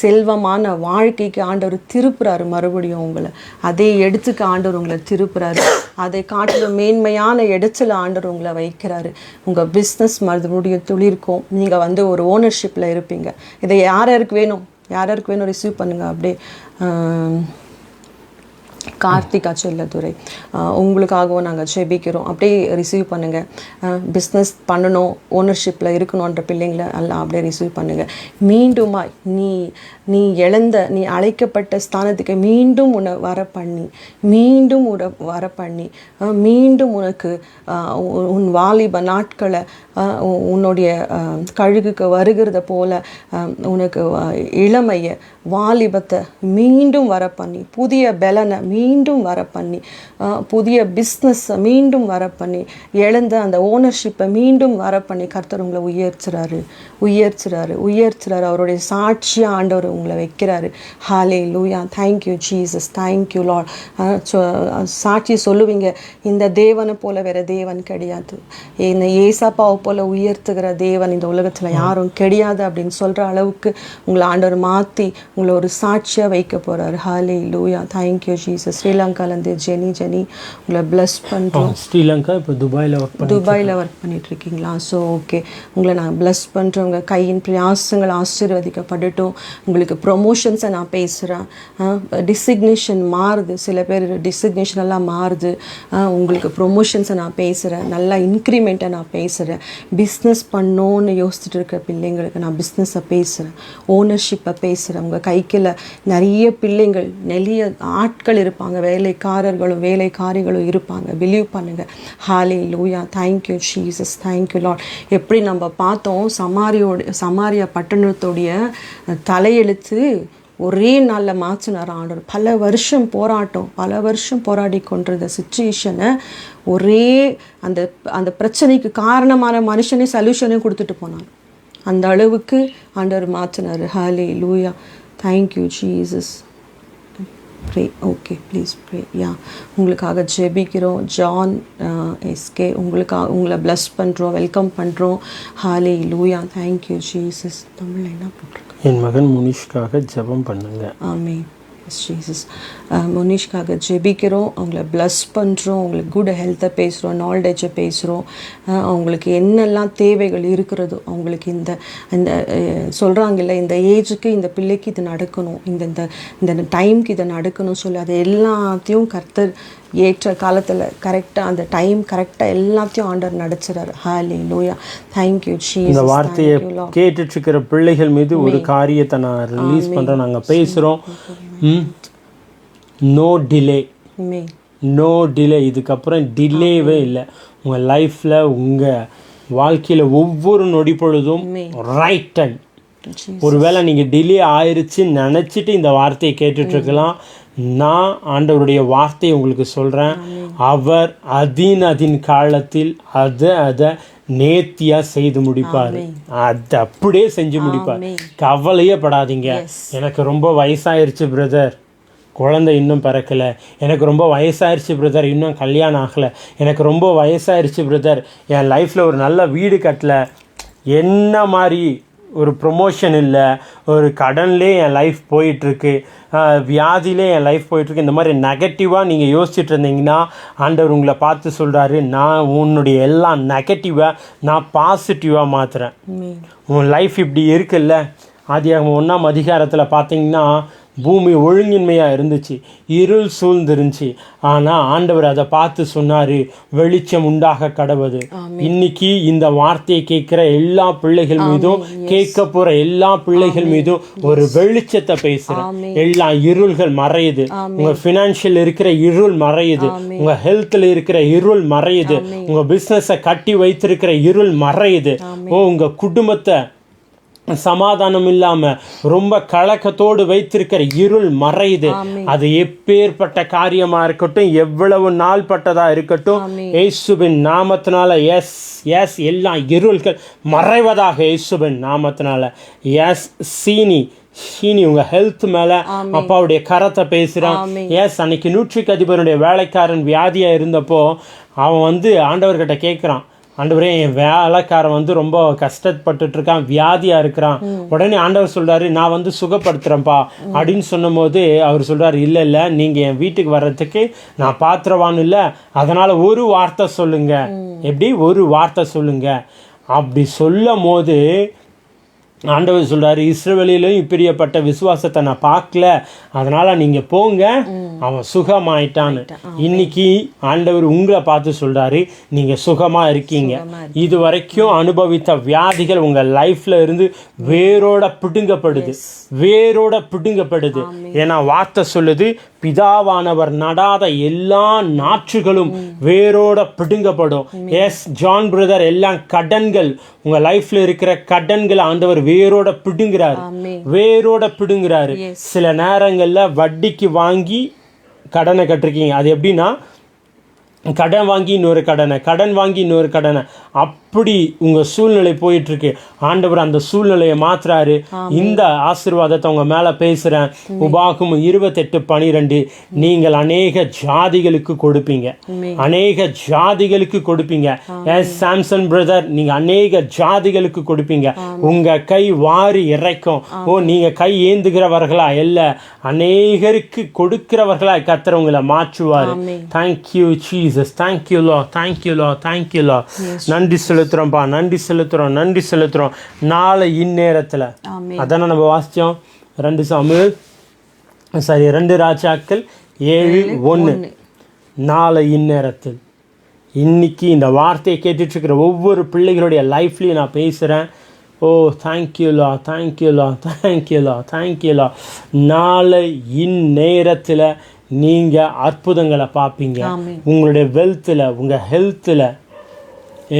செல்வமான வாழ்க்கைக்கு ஆண்டவர் திருப்புறாரு. மறுபடியும் உங்களை அதே இடத்துக்கு ஆண்டவர் உங்களை திருப்புறாரு. அதை காட்டிலும் மேன்மையான இடத்துல ஆண்டவர் உங்களை வைக்கிறாரு. உங்கள் பிஸ்னஸ் மறுபடியும் துளிர்க்கும். நீங்கள் ஒரு ஓனர்ஷிப்பில் இருப்பீங்க. இதை யாருக்கு வேணும் ரிசீவ் பண்ணுங்கள். அப்படியே கார்த்திகா செல்லதுரை உங்களுக்காகவும் நாங்கள் ஜெபிக்கிறோம். அப்படியே ரிசீவ் பண்ணுங்கள். பிஸ்னஸ் பண்ணணும், ஓனர்ஷிப்பில் இருக்கணுன்ற பிள்ளைங்களை எல்லாம் அப்படியே ரிசீவ் பண்ணுங்கள். மீண்டுமாய் நீ நீ அழைக்கப்பட்ட ஸ்தானத்துக்கு மீண்டும் உன்னை வர பண்ணி மீண்டும் உனக்கு உன் வாலிப நாட்களை உன்னுடைய கழுகுக்கு வருகிறத போல உனக்கு இளமையை வாலிபத்தை மீண்டும் வர பண்ணி, புதிய பலனை மீண்டும் வர பண்ணி, புதிய பிஸ்னஸை மீண்டும் வர பண்ணி, இழந்த அந்த ஓனர்ஷிப்பை மீண்டும் வர பண்ணி கர்த்தர் உங்களை உயர்த்துறாரு. அவருடைய சாட்சியாக ஆண்டவர் உங்களை வைக்கிறாரு. Hallelujah. Thank you Jesus. Thank you lord. சாட்சி சொல்லுவீங்க, இந்த தேவனை போல வேற தேவன் கிடையாது, இந்த ஏசாப்பாவை போல உயர்த்துகிற தேவன் இந்த உலகத்தில் யாரும் கிடையாது அப்படின்னு சொல்கிற அளவுக்கு உங்களை ஆண்டவர் மாற்றி உங்களை ஒரு சாட்சியாக வைக்க போகிறாரு. ஹல்லேலூயா. Thank you Jesus. ஸ்ரீலங்காலேருந்து ஜெனி உங்களை bless பண்ணுறோம். ஸ்ரீலங்கா இப்போ துபாயில் ஒர்க் பண்ணிட்டு இருக்கீங்களா? ஸோ ஓகே, உங்களை நான் bless பண்ணுறேன். உங்கள் கையின் பிரயாசங்கள் ஆசீர்வதிக்கப்படட்டும். உங்களுக்கு ப்ரொமோஷன்ஸை நான் பேசுகிறேன். டிசிக்னேஷன் மாறுது, சில பேர் டிசிக்னேஷன் எல்லாம் மாறுது. உங்களுக்கு ப்ரொமோஷன்ஸை நான் பேசுகிறேன். நல்லா இன்க்ரிமெண்ட்டை நான் பேசுகிறேன். பிஸ்னஸ் பண்ணோன்னு யோசிச்சுட்டு இருக்க பிள்ளைங்களுக்கு நான் பிஸ்னஸை பேசுகிறேன், ஓனர்ஷிப்பை பேசுகிறேன். உங்கள் கைக்கில் நிறைய பிள்ளைங்கள், நிறைய ஆட்கள் இருப்பாங்க, வேலைக்காரிகளும் இருப்பாங்க. பிலீவ் பண்ணுங்கள். Hallelujah. Thank you Jesus. Thank you lord. எப்படி நம்ம பார்த்தோம், சமாரியா பட்டணத்தோடைய தலையெழுத்து ஒரே நாளில் மாற்றினார் ஆண்டவர். பல வருஷம் போராடி கொண்டிருந்த சிச்சுவேஷனை ஒரே அந்த பிரச்சனைக்கு காரணமான மனுஷனே சொல்யூஷனையும் கொடுத்துட்டு போனார். அந்த அளவுக்கு ஆண்டவர் மாற்றினார். Hallelujah. Thank you Jesus. Pray. Okay, please pray. உங்களுக்காக ஜெபிக்கிறோம். ஜான் எஸ்கே உங்களை bless பண்ணுறோம், வெல்கம் பண்ணுறோம். ஹல்லேலூயா. Thank you Jesus. தமிழில் என்ன போட்டிருக்கேன்? என் மகன் முனிஷ்காக ஜெபம் பண்ணுங்க. ஆமென். S Jesus. முனிஷ்காக ஜெபிக்கிறோம், அவங்கள bless பண்ணுறோம், அவங்களுக்கு குட் ஹெல்த்தை பேசுகிறோம், நாலேஜை பேசுகிறோம். அவங்களுக்கு என்னெல்லாம் தேவைகள் இருக்கிறதோ அவங்களுக்கு இந்த சொல்கிறாங்கல்ல, இந்த ஏஜுக்கு இந்த பிள்ளைக்கு இது நடக்கணும், இந்த டைமுக்கு இதை நடக்கணும்னு சொல்லி அது எல்லாத்தையும் கர்த்தர் ஏற்ற காலத்தில் கரெக்டாக அந்த டைம் கரெக்டாக எல்லாத்தையும் ஆண்டவர் நடத்துறாரு. ஹல்லேலூயா. Thank you Jesus. இந்த வார்த்தையை கேட்டுட்டு இருக்கிற பிள்ளைகள் மீது ஒரு காரியத்தை நான் ரிலீஸ் பண்ணுறேன். நாங்கள் பேசுகிறோம். No delay. இதுக்கப்புறம் டிலேவே இல்லை. உங்கள் லைஃப்பில், உங்கள் வாழ்க்கையில் ஒவ்வொரு நொடி பொழுதும் ரைட் டைம், ஒருவேளை நீங்கள் டிலே ஆயிடுச்சுன்னு நினச்சிட்டு இந்த வார்த்தையை கேட்டுட்ருக்கலாம். நான் ஆண்டவருடைய வார்த்தையை உங்களுக்கு சொல்கிறேன். அவர் அதின் காலத்தில் அதை நேர்த்தியாக செய்து முடிப்பார். அதை அப்படியே செஞ்சு முடிப்பார். கவலையே படாதீங்க. எனக்கு ரொம்ப வயசாயிருச்சு பிரதர், குழந்தை இன்னும் பிறக்கலை. எனக்கு ரொம்ப வயசாயிருச்சு பிரதர், இன்னும் கல்யாணம் ஆகலை. எனக்கு ரொம்ப வயசாயிருச்சு பிரதர், என் லைஃப்பில் ஒரு நல்ல வீடு கட்டலை, என்ன மாதிரி ஒரு ப்ரொமோஷன் இல்லை, ஒரு கடன்லே என் லைஃப் போயிட்டுருக்கு, வியாதியிலே என் லைஃப் போயிட்டுருக்கு. இந்த மாதிரி நெகட்டிவாக நீங்கள் யோசிச்சுட்டு இருந்தீங்கன்னா ஆண்டவர் உங்களை பார்த்து சொல்கிறாரு, நான் உன்னுடைய எல்லா நெகட்டிவாக நான் பாசிட்டிவாக மாற்றுறேன். உன் லைஃப் இப்படி இருக்குல்ல. ஆதியாகமம் 1ஆம் அதிகாரத்தில் பார்த்தீங்கன்னா பூமி ஒழுங்கின்மையாக இருந்துச்சு, இருள் சூழ்ந்துருந்துச்சு. ஆனால் ஆண்டவர் அதை பார்த்து சொன்னார், வெளிச்சம் உண்டாக கடவுது. இன்னைக்கு இந்த வார்த்தையை கேட்குற எல்லா பிள்ளைகள் மீதும், கேட்க போகிற எல்லா பிள்ளைகள் மீதும் ஒரு வெளிச்சத்தை பேசுகிறேன். எல்லா இருள்கள் மறையுது. உங்கள் ஃபினான்ஷியல் இருக்கிற இருள் மறையுது, உங்கள் ஹெல்த்தில் இருக்கிற இருள் மறையுது, உங்கள் பிஸ்னஸை கட்டி வைத்திருக்கிற இருள் மறையுது. உங்கள் குடும்பத்தை சமாதானம் இல்லாம ரொம்ப கலக்கத்தோடு வைத்திருக்கிற இருள் மறையுது. அது எப்பேற்பட்ட காரியமா இருக்கட்டும், எவ்வளவு நாள் பட்டதா இருக்கட்டும், இயேசுவின் நாமத்தினால எஸ் எல்லா இருள்கள் மறைவதாக இயேசுவின் நாமத்தினால. சீனி உங்க ஹெல்த் மேல அப்பாவுடைய கரத்தை பேசுறான். அன்னைக்கு 100க்கு அதிபருடைய வேலைக்காரன் வியாதியா இருந்தப்போ அவன் ஆண்டவர்கிட்ட கேட்கிறான், ஆண்டவரே என் வேலைக்காரன் ரொம்ப கஷ்டப்பட்டுட்டு இருக்கான், வியாதியாக இருக்கிறான். உடனே ஆண்டவர் சொல்கிறாரு, நான் சுகப்படுத்துகிறேன்ப்பா அப்படின்னு சொன்னும் போது அவர் சொல்கிறார், இல்லை நீங்கள் என் வீட்டுக்கு வர்றதுக்கு நான் பாத்திரவான் இல்லை, அதனால் ஒரு வார்த்தை சொல்லுங்க. எப்படி ஒரு வார்த்தை சொல்லுங்க. அப்படி சொல்லும் போது ஆண்டவர் சொல்கிறாரு, இஸ்ரவேலிலும் இப்படிப்பட்ட விசுவாசத்தை நான் பார்க்கல, அதனால் நீங்கள் போங்க, அவன் சுகமாயிட்டான்னு. இன்னைக்கு ஆண்டவர் உங்களை பார்த்து சொல்கிறாரு, நீங்கள் சுகமாக இருக்கீங்க. இது வரைக்கும் அனுபவித்த வியாதிகள் உங்கள் லைஃப்பில் இருந்து வேரோட பிடுங்கப்படுது, வேரோட பிடுங்கப்படுது. ஏன்னா வார்த்தை சொல்லுது, பிதாவானவர் நடாத எல்லா நாற்றுகளும் வேரோட பிடுங்கப்படும். ஜான் பிரதர், எல்லாம் கடன்கள், உங்க லைஃப்ல இருக்கிற கடன்களை ஆண்டவர் வேரோட பிடுங்குறாரு, வேரோட பிடுங்குறாரு. சில நேரங்கள்ல வட்டிக்கு வாங்கி கடனை கட்டிருக்கீங்க. அது எப்படின்னா, கடன் வாங்கி இன்னொரு கடனை, கடன் வாங்கி இன்னொரு கடனை, அப்படி உங்க சூழ்நிலை போயிட்டு இருக்கு. ஆண்டவர் அந்த சூழ்நிலையை மாத்துறாரு. இந்த ஆசீர்வாதத்தை உங்க மேல பேசுறேன். உபாகமம் 28:12, நீங்கள் அநேக ஜாதிகளுக்கு கொடுப்பீங்க, அநேக ஜாதிகளுக்கு கொடுப்பீங்க. சாம்சன் பிரதர், நீங்க அநேக ஜாதிகளுக்கு கொடுப்பீங்க. உங்க கை வாரி இறைக்கும். நீங்க கை ஏந்துகிறவர்களா இல்ல, அநேகருக்கு கொடுக்கிறவர்களா கர்த்தர் உங்களை மாற்றுவாரு. தேங்க்யூ ஜீசஸ், தேங்க்யூ லா, தேங்க்யூ லா, தேங்க்யூ லா. நன்றி செலுத்துறோம்ப்பா, நன்றி செலுத்துறோம், நன்றி செலுத்துறோம். நாளை இந்நேரத்தில் அதானே நம்ம வாசித்தோம், 2 சாமுவேல் 2 ராஜாக்கள் 7:1. நாளை இந்நேரத்தில், இன்னைக்கு இந்த வார்த்தையை கேட்டுட்ருக்கிற ஒவ்வொரு பிள்ளைகளுடைய லைஃப்லையும் நான் பேசுகிறேன். தேங்க்யூலா, தேங்க்யூலா, தேங்க்யூலா, தேங்க்யூலா. நாளை இந்நேரத்தில் நீங்கள் அற்புதங்களை பார்ப்பீங்க. உங்களுடைய வெல்த்தில், உங்கள் ஹெல்த்தில்,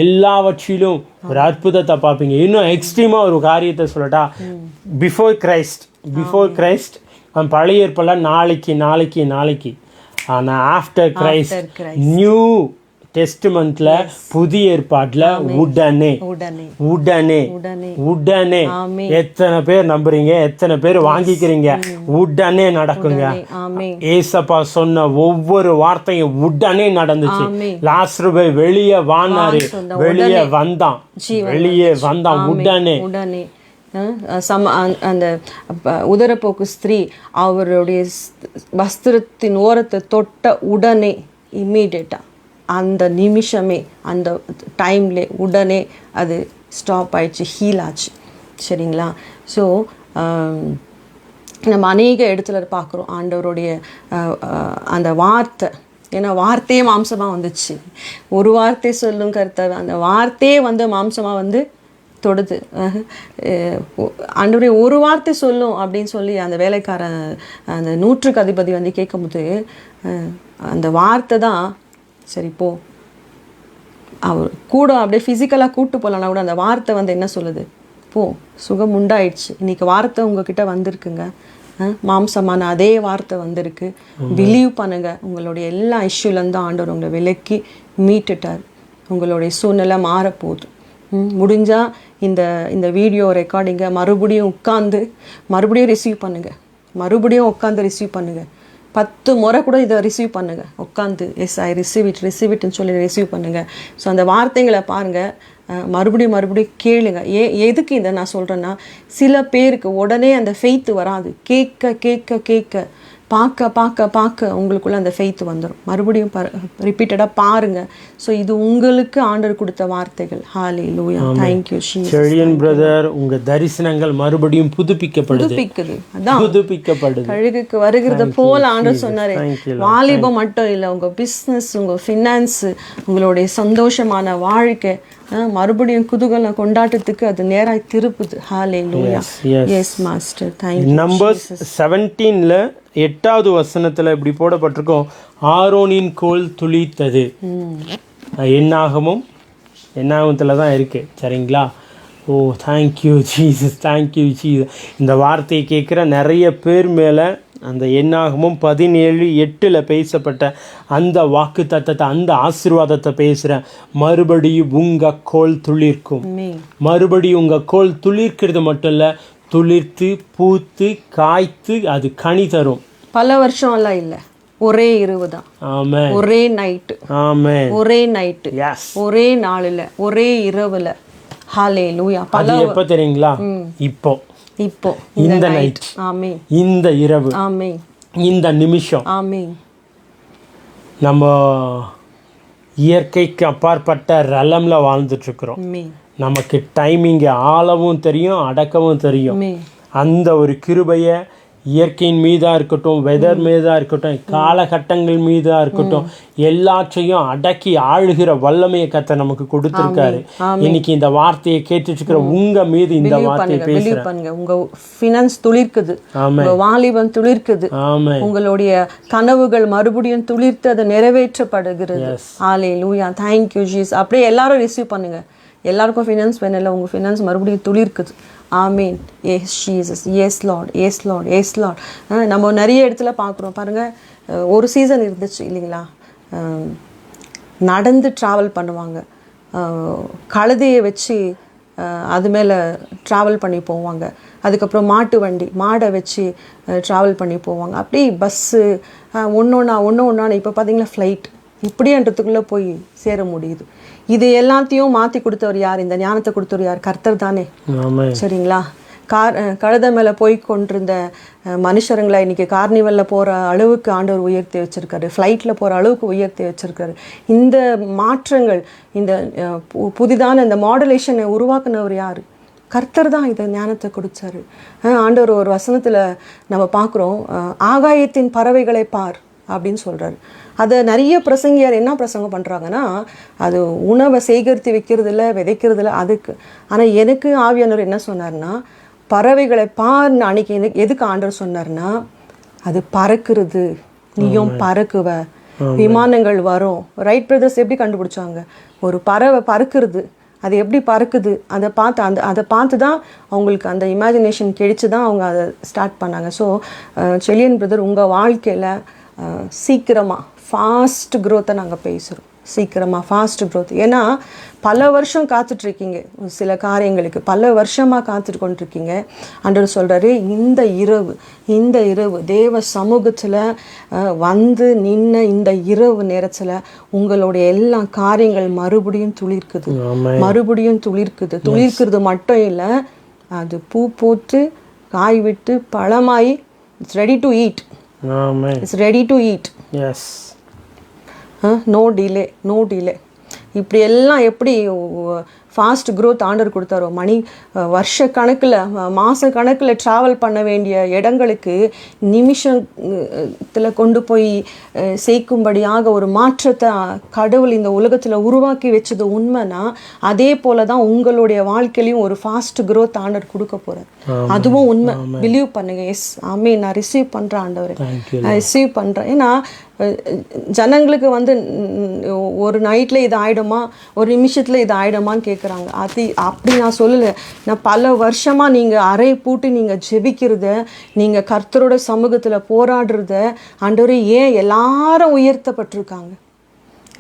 எல்லாவற்றிலும் ஒரு அற்புதத்தை பார்ப்பீங்க. இன்னும் எக்ஸ்ட்ரீமாக ஒரு காரியத்தை சொல்லட்டா, பிஃபோர் கிரைஸ்ட் பழைய ஏற்பாடுல நாளைக்கு, ஆனால் ஆஃப்டர் கிரைஸ்ட் நியூ டெஸ்டிமெண்ட்ல, புதிய ஏற்பாட்டுல உடனே உடனே உடனே. எத்தனை பேர் நம்புறீங்க? எத்தனை பேர் வாங்கிக்கிறீங்க? உடனே நடக்குங்க. ஏசப்பா சொன்ன ஒவ்வொரு வார்த்தையும் உடனே நடந்துச்சு. லாசருவை வெளியே வானாரு, வெளியே வந்தான் உடனே. அந்த உதரப்போக்கு ஸ்திரீ அவருடைய வஸ்திரத்தின் ஓரத்தை தொட்ட உடனே, இம்மீடியட்டா, அந்த நிமிஷமே, அந்த டைம்லே உடனே அது ஸ்டாப் ஆயிடுச்சு, ஹீல் ஆச்சு. சரிங்களா? ஸோ நம்ம அநேக இடத்துல பார்க்குறோம் ஆண்டவருடைய அந்த வார்த்தை. ஏன்னா வார்த்தையே மாம்சமாக வந்துச்சு. ஒரு வார்த்தை சொல்லும் கர்த்தர், அந்த வார்த்தையே மாம்சமாக தொடுது. ஆண்டவரே ஒரு வார்த்தை சொல்லும் அப்படின்னு சொல்லி அந்த வேலைக்காரன், அந்த 100க்கு அதிபதி கேட்கும்போது, அந்த வார்த்தை தான் சரி போ, அவர் கூட அப்படியே ஃபிசிக்கலாக கூப்பிட்டு போகலன்னா கூட அந்த வார்த்தை என்ன சொல்லுது? போ, சுகம் உண்டாயிடுச்சு. இன்னைக்கு வார்த்தை உங்ககிட்ட வந்திருக்குங்க. மாம்சமான அதே வார்த்தை வந்திருக்கு. பிலீவ் பண்ணுங்க. உங்களுடைய எல்லா இஷ்யூலேருந்து ஆண்டவர் உங்களை விலக்கி மீட்டுட்டார். உங்களுடைய சூழ்நிலை மாறப்போகுது. முடிஞ்சால் இந்த வீடியோ ரெக்கார்டிங்கை மறுபடியும் உட்காந்து மறுபடியும் ரிசீவ் பண்ணுங்கள். மறுபடியும் உட்காந்து ரிசீவ் பண்ணுங்கள். 10 முறை கூட இதை ரிசீவ் பண்ணுங்கள். உட்காந்து எஸ் ஐ ரிசீவ் இட்னு சொல்லி ரிசீவ் பண்ணுங்கள். ஸோ அந்த வார்த்தைங்களை பாருங்கள். மறுபடியும் கேளுங்க. எதுக்கு இதை நான் சொல்கிறேன்னா, சில பேருக்கு உடனே அந்த ஃபெய்த்து வராது. கேட்க பார்க்க உங்களுக்குள்ள அந்த ஃபெய்த் வந்துடும். மறுபடியும் ரிப்பீட்டடாக பாருங்கள். ஸோ இது உங்களுக்கு ஆண்டவர் கொடுத்த வார்த்தைகள். ஹல்லேலூயா. Thank you Chezhiyan brother. உங்கள் தரிசனங்கள் மறுபடியும் புதுப்பிக்குது. அதான் புதுப்பிக்கப்படுது. கழுகுக்கு வருகிறது போல ஆண்டவர் சொன்னார். வாலிபம் மட்டும் இல்லை, உங்கள் பிஸ்னஸ், உங்கள் ஃபினான்ஸு, உங்களுடைய சந்தோஷமான வாழ்க்கை மறுபடியும் குதூகலம் கொண்டாட்டத்துக்கு அது நேராக திருப்புது. Hallelujah. Yes master. Thank you. Numbers 17ல 8வது வசனத்தில் இப்படி போடப்பட்டிருக்கோம், ஆரோனின் கோல் துளித்தது. என்னாகமத்தில் தான் இருக்கு. சரிங்களா? ஓ தேங்க்யூ ஜீசஸ், தேங்க்யூ ஜீசஸ். இந்த வார்த்தையை கேட்குற நிறைய பேர் மேலே அந்த என்னாகமும் 17:8 பேசப்பட்ட அந்த வாக்கு தத்தத்தை, அந்த ஆசீர்வாதத்தை பேசுகிறேன். மறுபடியும் உங்கள் கோல் துளிர்க்கும். மறுபடியும் உங்கள் கோல் துளிர்க்கிறது மட்டும் இல்லை, துளிர்த்து பூத்து காய்த்து அது கனி தரும். பல வருஷம்லாம் இல்லை, ஒரே இரவு தான். ஆமென். ஒரே நைட்டு. ஆமென். ஒரே நைட்டு. ஒரே நாளில், ஒரே இரவுல. ஹல்லேலூயா. அது எப்போ தெரியுங்களா? இப்போ இந்த நைட், ஆமென், இந்த இரவு, ஆமென், இந்த நிமிஷம், ஆமென். நம்ம இயற்கைக்கு அப்பாற்பட்ட ரலம்ல வாழ்ந்துட்டு இருக்கிறோம். நமக்கு டைமிங் ஆளவும் தெரியும், அடக்கவும் தெரியும். அந்த ஒரு கிருபையை இயற்கையின் மீதாக இருக்கட்டும், வெதர் மீதாக இருக்கட்டும், காலகட்டங்கள் மீதாக இருக்கட்டும், எல்லாற்றையும் அடக்கி ஆளுகிற வல்லமையை கத்த நமக்கு கொடுத்துருக்காரு. இன்னைக்கு இந்த வார்த்தையை கேட்டுட்டு இருக்கிற உங்க மீது இந்த வார்த்தையை பேசுறேன். உங்க ஃபினான்ஸ் துளிர்க்குது, உங்க வாலிபம் துளிர்க்குது, உங்களுடைய கனவுகள் மறுபடியும் துளிர்த்து அது நிறைவேற்றப்படுகிறது. ஹல்லேலூயா. Thank you Jesus. அப்படியே எல்லாரும் ரிசீவ் பண்ணுங்க. எல்லாருக்கும் ஃபினான்ஸ் வேணும்ல, உங்க ஃபினான்ஸ் மறுபடியும் துளிர்க்குது. ஆமீன். Yes Jesus. Yes Lord, yes Lord, yes Lord. நம்ம நிறைய இடத்துல பார்க்குறோம் பாருங்கள். ஒரு சீசன் இருந்துச்சு இல்லைங்களா, நடந்து ட்ராவல் பண்ணுவாங்க, கழுதையை வச்சு அது மேலே ட்ராவல் பண்ணி போவாங்க. அதுக்கப்புறம் மாடை வச்சு ட்ராவல் பண்ணி போவாங்க. அப்படி பஸ்ஸு ஒன்று இப்போ பார்த்தீங்கன்னா ஃப்ளைட் இப்படின்றதுக்குள்ளே போய் சேர முடியுது. இது எல்லாத்தையும் மாற்றி கொடுத்தவர் யார்? இந்த ஞானத்தை கொடுத்தவர் யார்? கர்த்தர் தானே. சரிங்களா? கழுதை மேலே போய் கொண்டிருந்த மனுஷருங்களை இன்னைக்கு கார்னிவலில் போகிற அளவுக்கு ஆண்டவர் உயர்த்தி வச்சிருக்காரு. ஃப்ளைட்டில் போகிற அளவுக்கு உயர்த்தி வச்சிருக்காரு. இந்த மாற்றங்கள், இந்த புதிதான இந்த மாடுலேஷனை உருவாக்குனவர் யார்? கர்த்தர் தான் இதை ஞானத்தை கொடுத்தாரு. ஆண்டவர் ஒரு வசனத்தில் நம்ம பார்க்குறோம், ஆகாயத்தின் பறவைகளை பார் அப்படின்னு சொல்கிறாரு. அதை நிறைய பிரசங்கியார் என்ன பிரசங்கம் பண்ணுறாங்கன்னா, அது உணவை சேகரித்து வைக்கிறதில்ல, விதைக்கிறதில்ல அதுக்கு. ஆனால் எனக்கு ஆவியானவர் என்ன சொன்னார்னா, பறவைகளை பார்னு அன்னைக்கு எதுக்கு ஆண்டவர் சொன்னார்னா, அது பறக்கிறது, நீயும் பறக்குவ, விமானங்கள் வரும். ரைட் பிரதர்ஸ் எப்படி கண்டுபிடிச்சாங்க? ஒரு பறவை பறக்கிறது, அது எப்படி பறக்குது அதை பார்த்து தான் அவங்களுக்கு அந்த இமேஜினேஷன் கிடைச்சி தான் அவங்க அதை ஸ்டார்ட் பண்ணாங்க. ஸோ செழியன் பிரதர், உங்கள் வாழ்க்கையில் சீக்கிரமாக ஃபாஸ்ட் க்ரோத்தை நாங்கள் பேசுகிறோம். சீக்கிரமாக ஃபாஸ்ட் க்ரோத். ஏன்னா பல வருஷம் காத்துட்ருக்கீங்க சில காரியங்களுக்கு, பல வருஷமாக காத்துட்டு கொண்டிருக்கீங்க. ஆண்டவர் சொல்கிறாரு, இந்த இரவு தேவ சமூகத்தில் வந்து நின்ன இந்த இரவு நேரத்தில் உங்களுடைய எல்லா காரியங்கள் மறுபடியும் துளிர்க்கிறது மட்டும் இல்லை, அது பூ பூத்து காய் விட்டு பழமாயி it's ready to eat. It's ready to eat. Yes. No delay. இப்படி எல்லாம் எப்படி ஃபாஸ்ட் க்ரோத் ஆண்டர் கொடுத்தாரோ, வருஷ கணக்கில் மாத கணக்கில் ட்ராவல் பண்ண வேண்டிய இடங்களுக்கு நிமிஷத்தில் கொண்டு போய் சேர்க்கும்படியாக ஒரு மாற்றத்தை கடவுள் இந்த உலகத்தில் உருவாக்கி வச்சது உண்மைனா, அதே போல தான் உங்களுடைய வாழ்க்கையிலையும் ஒரு ஃபாஸ்ட் க்ரோத் ஆண்டர் கொடுக்க போகிறார். அதுவும் உண்மை. பிலீவ் பண்ணுங்க. எஸ் ஆமீன். நான் ரிசீவ் பண்ணுறேன் ஆண்டவரை, நான் ரிசீவ் பண்ணுறேன். ஏன்னா ஜனங்களுக்கு வந்து ஒரு நைட்டில் இது ஆகிடுமா, ஒரு நிமிஷத்தில் இது ஆகிடுமான்னு கேட்குற இருக்கிறாங்க. அப்படி நான் சொல்லலை. நான் பல வருஷமாக நீங்கள் அறை பூட்டி நீங்கள் ஜெபிக்கிறத, நீங்கள் கர்த்தரோட சமூகத்தில் போராடுறத ஆண்டவரே ஏன் எல்லாரும் உயர்த்தப்பட்டிருக்காங்க,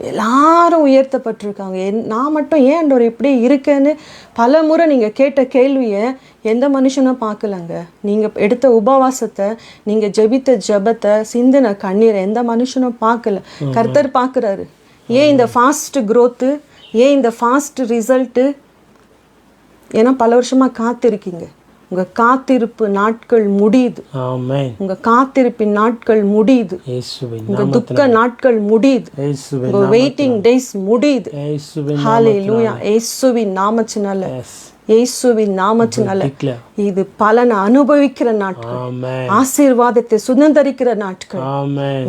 எல்லாரும் உயர்த்தப்பட்டிருக்காங்க, நான் மட்டும் ஏன் ஆண்டவர் இப்படி இருக்கேன்னு பல முறை நீங்கள் கேட்ட கேள்வியை எந்த மனுஷனும் பார்க்கலங்க. நீங்கள் எடுத்த உபவாசத்தை, நீங்கள் ஜெபித்த ஜெபத்தை, சிந்தின கண்ணீரை எந்த மனுஷனும் பார்க்கல. கர்த்தர் பார்க்குறாரு. ஏன் இந்த ஃபாஸ்ட் க்ரோத்து, ஏன் இந்த ஃபாஸ்ட் ரிசல்ட்டு? ஏன்னா பல வருஷமாக காத்திருக்கீங்க. உங்கள் காத்திருப்பு நாட்கள் முடியுது. உங்கள் காத்திருப்பின் நாட்கள் முடியுது. உங்கள் துக்க நாட்கள் முடியுது. உங்கள் வெயிட்டிங் டேஸ் முடியுது. ஹல்லேலூயா. இயேசுவின் நாமத்தினால, இயேசுவின் நாமத்தினால இது பலனை அனுபவிக்கிற நாட்கள், ஆசீர்வாதத்தை சுதந்திரிக்கிற நாட்கள்,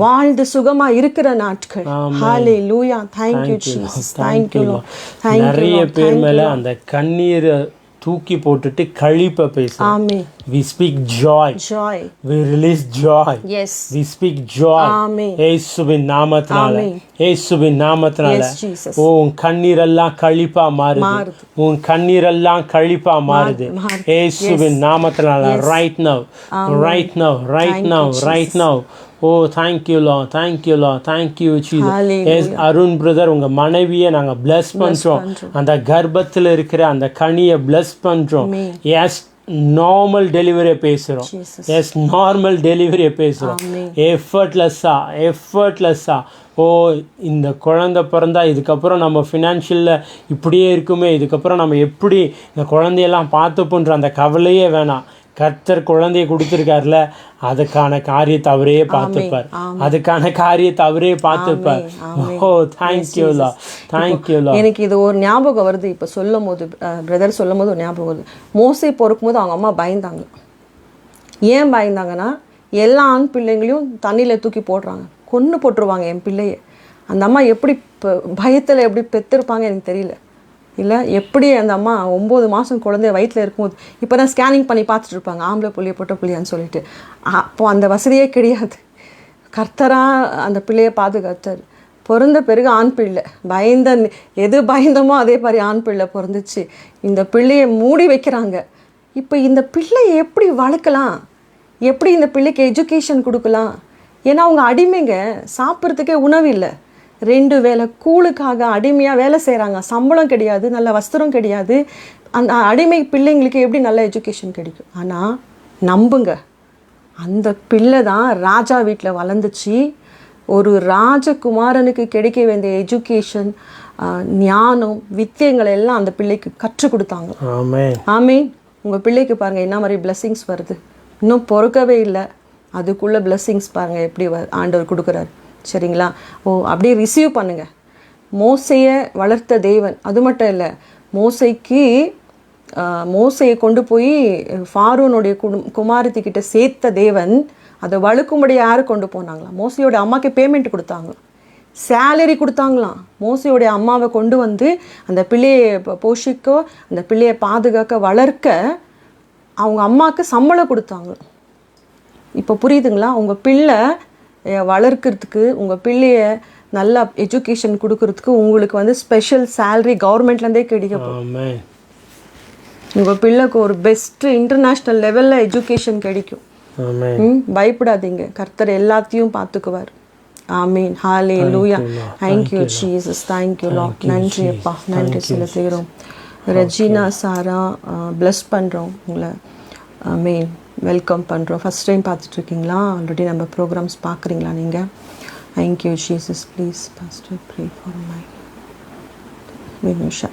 வாழ்ந்து சுகமா இருக்கிற நாட்கள். ஹல்லேலூயா. Thank you Jesus. Thank you Lord. Thank you. நிறைய பேர் மேல அந்த கண்ணீரை தூக்கி போட்டுட்டு கழிப்ப பேசுறோம். ஆமென். We speak joy. Joy. We release joy. Yes. We speak joy. Amen. இயேசுவின் நாமத்தினால, இயேசுவின் நாமத்தினால Yes, Jesus. உன் கண்ணீரெல்லாம் கழிப்பா மாறுது. உன் கண்ணீரெல்லாம் கழிப்பா மாறுது. இயேசுவின் நாமத்தினால right now, right now, right now, right now. Oh, thank you Lord, thank you Lord, thank you Jesus. Yes, Arun brother, உங்க மனைவியை நாங்க bless பண்றோம். அந்த கர்ப்பத்தில் இருக்கிற அந்த கனியை bless பண்றோம். Yes, நார்மல் டெலிவரியை பேசுகிறோம். எஸ், நார்மல் டெலிவரியை பேசுகிறோம். எஃபர்ட்லெஸ்ஸாக ஓ, இந்த குழந்தை பிறந்தா இதுக்கப்புறம் நம்ம ஃபினான்ஷியலில் இப்படியே இருக்குமே, இதுக்கப்புறம் நம்ம எப்படி இந்த குழந்தையெல்லாம் பார்த்துப்போன்ற அந்த கவலையே வேணாம். கர்த்தர் குழந்தைய கொடுத்துருக்காருல, அதுக்கான காரியத்தை அவரே பார்த்துப்பார். அதுக்கான காரியத்தை அவரே பார்த்துப்பார். ஓ, தேங்க்யூலா, தேங்க்யூலா. எனக்கு இது ஒரு ஞாபகம் வருது. இப்போ சொல்லும் போது, பிரதர் சொல்லும் போது ஒரு ஞாபகம் வருது. மோசே பொறுக்கும் போது அவங்க அம்மா பயந்தாங்க. ஏன் பயந்தாங்கன்னா, எல்லா ஆண் பிள்ளைங்களையும் தண்ணியில் தூக்கி போடுறாங்க, கொன்று போட்டுருவாங்க என் பிள்ளைய. அந்த அம்மா எப்படி பயத்தில் எப்படி பெற்றிருப்பாங்க எனக்கு தெரியல. இல்லை எப்படி அந்த அம்மா 9 மாதம் குழந்தைய வயிற்றில் இருக்கும்போது, இப்போ தான் ஸ்கேனிங் பண்ணி பார்த்துட்டு இருப்பாங்க, ஆம்பளை புள்ளியை பொட்ட புள்ளியான்னு சொல்லிட்டு. அப்போது அந்த வசதியே கிடையாது. கர்த்தராக அந்த பிள்ளையை பாதுகாத்தார். பிறந்த பிறகு ஆண் பிள்ளை. எது பயந்தமோ அதே மாதிரி ஆண் பிள்ளை பிறந்துச்சு. இந்த பிள்ளையை மூடி வைக்கிறாங்க. இப்போ இந்த பிள்ளையை எப்படி வளர்க்கலாம், எப்படி இந்த பிள்ளைக்கு எஜுகேஷன் கொடுக்கலாம்? ஏன்னா அவங்க அடிமைங்க, சாப்பிட்றதுக்கே உணவு இல்லை. 2 வேளை கூழுக்காக அடிமையாக வேலை செய்கிறாங்க. சம்பளம் கிடையாது, நல்ல வஸ்திரம் கிடையாது. அந்த அடிமை பிள்ளைங்களுக்கு எப்படி நல்ல எஜுகேஷன் கிடைக்கும்? ஆனால் நம்புங்க, அந்த பிள்ளை தான் ராஜா வீட்டில் வளர்ந்துச்சு. ஒரு ராஜகுமாரனுக்கு கிடைக்க வேண்டிய எஜுகேஷன், ஞானம், வித்தியங்களை எல்லாம் அந்த பிள்ளைக்கு கற்றுக் கொடுத்தாங்க. ஆமீன். உங்கள் பிள்ளைக்கு பாருங்கள் என்ன மாதிரி பிளெஸ்ஸிங்ஸ் வருது. இன்னும் பொறுக்கவே இல்லை, அதுக்குள்ளே பிளெஸ்ஸிங்ஸ் பாருங்கள் எப்படி ஆண்டவர் கொடுக்குறாரு. சரிங்களா? ஓ, அப்படியே ரிசீவ் பண்ணுங்கள். மோசையை வளர்த்த தேவன் அது மட்டும் இல்லை, மோசையை கொண்டு போய் ஃபாரூனுடைய குமாரத்திக்கிட்ட சேர்த்த தேவன், அதை வழுக்கும்படி யார் கொண்டு போனாங்களாம்? மோசையோட அம்மாவுக்கு பேமெண்ட் கொடுத்தாங்களாம், சேலரி கொடுத்தாங்களாம். மோசையோடைய அம்மாவை கொண்டு வந்து அந்த பிள்ளையை போஷிக்க, அந்த பிள்ளையை பாதுகாக்க, வளர்க்க அவங்க அம்மாவுக்கு சம்பளம் கொடுத்தாங்க. இப்போ புரியுதுங்களா? உங்கள் பிள்ளை வளர்க்குறதுக்கு, உங்கள் பிள்ளைய நல்லா எஜுகேஷன் கொடுக்கறதுக்கு உங்களுக்கு வந்து ஸ்பெஷல் சேலரி கவர்மெண்ட்லேருந்தே கிடைக்கும். உங்கள் பிள்ளைக்கு ஒரு பெஸ்ட்டு இன்டர்நேஷ்னல் லெவலில் எஜுகேஷன் கிடைக்கும். பயப்படாதீங்க, கர்த்தர் எல்லாத்தையும் பார்த்துக்குவார். Amen. Hallelujah. Thank you Jesus. Thank you lord. நன்றி அப்பா, நன்றி செலுத்துகிறோம். ரெஜினா சாரா பிளஸ் பண்ணுறோம் உங்களை. ஆமீன். வெல்கம் பண்ணுறோம். ஃபஸ்ட் டைம் பார்த்துட்ருக்கீங்களா? ஆல்ரெடி நம்ம ப்ரோக்ராம்ஸ் பார்க்குறீங்களா நீங்கள்? Thank you Jesus. Please pastor pray for my Vinusha.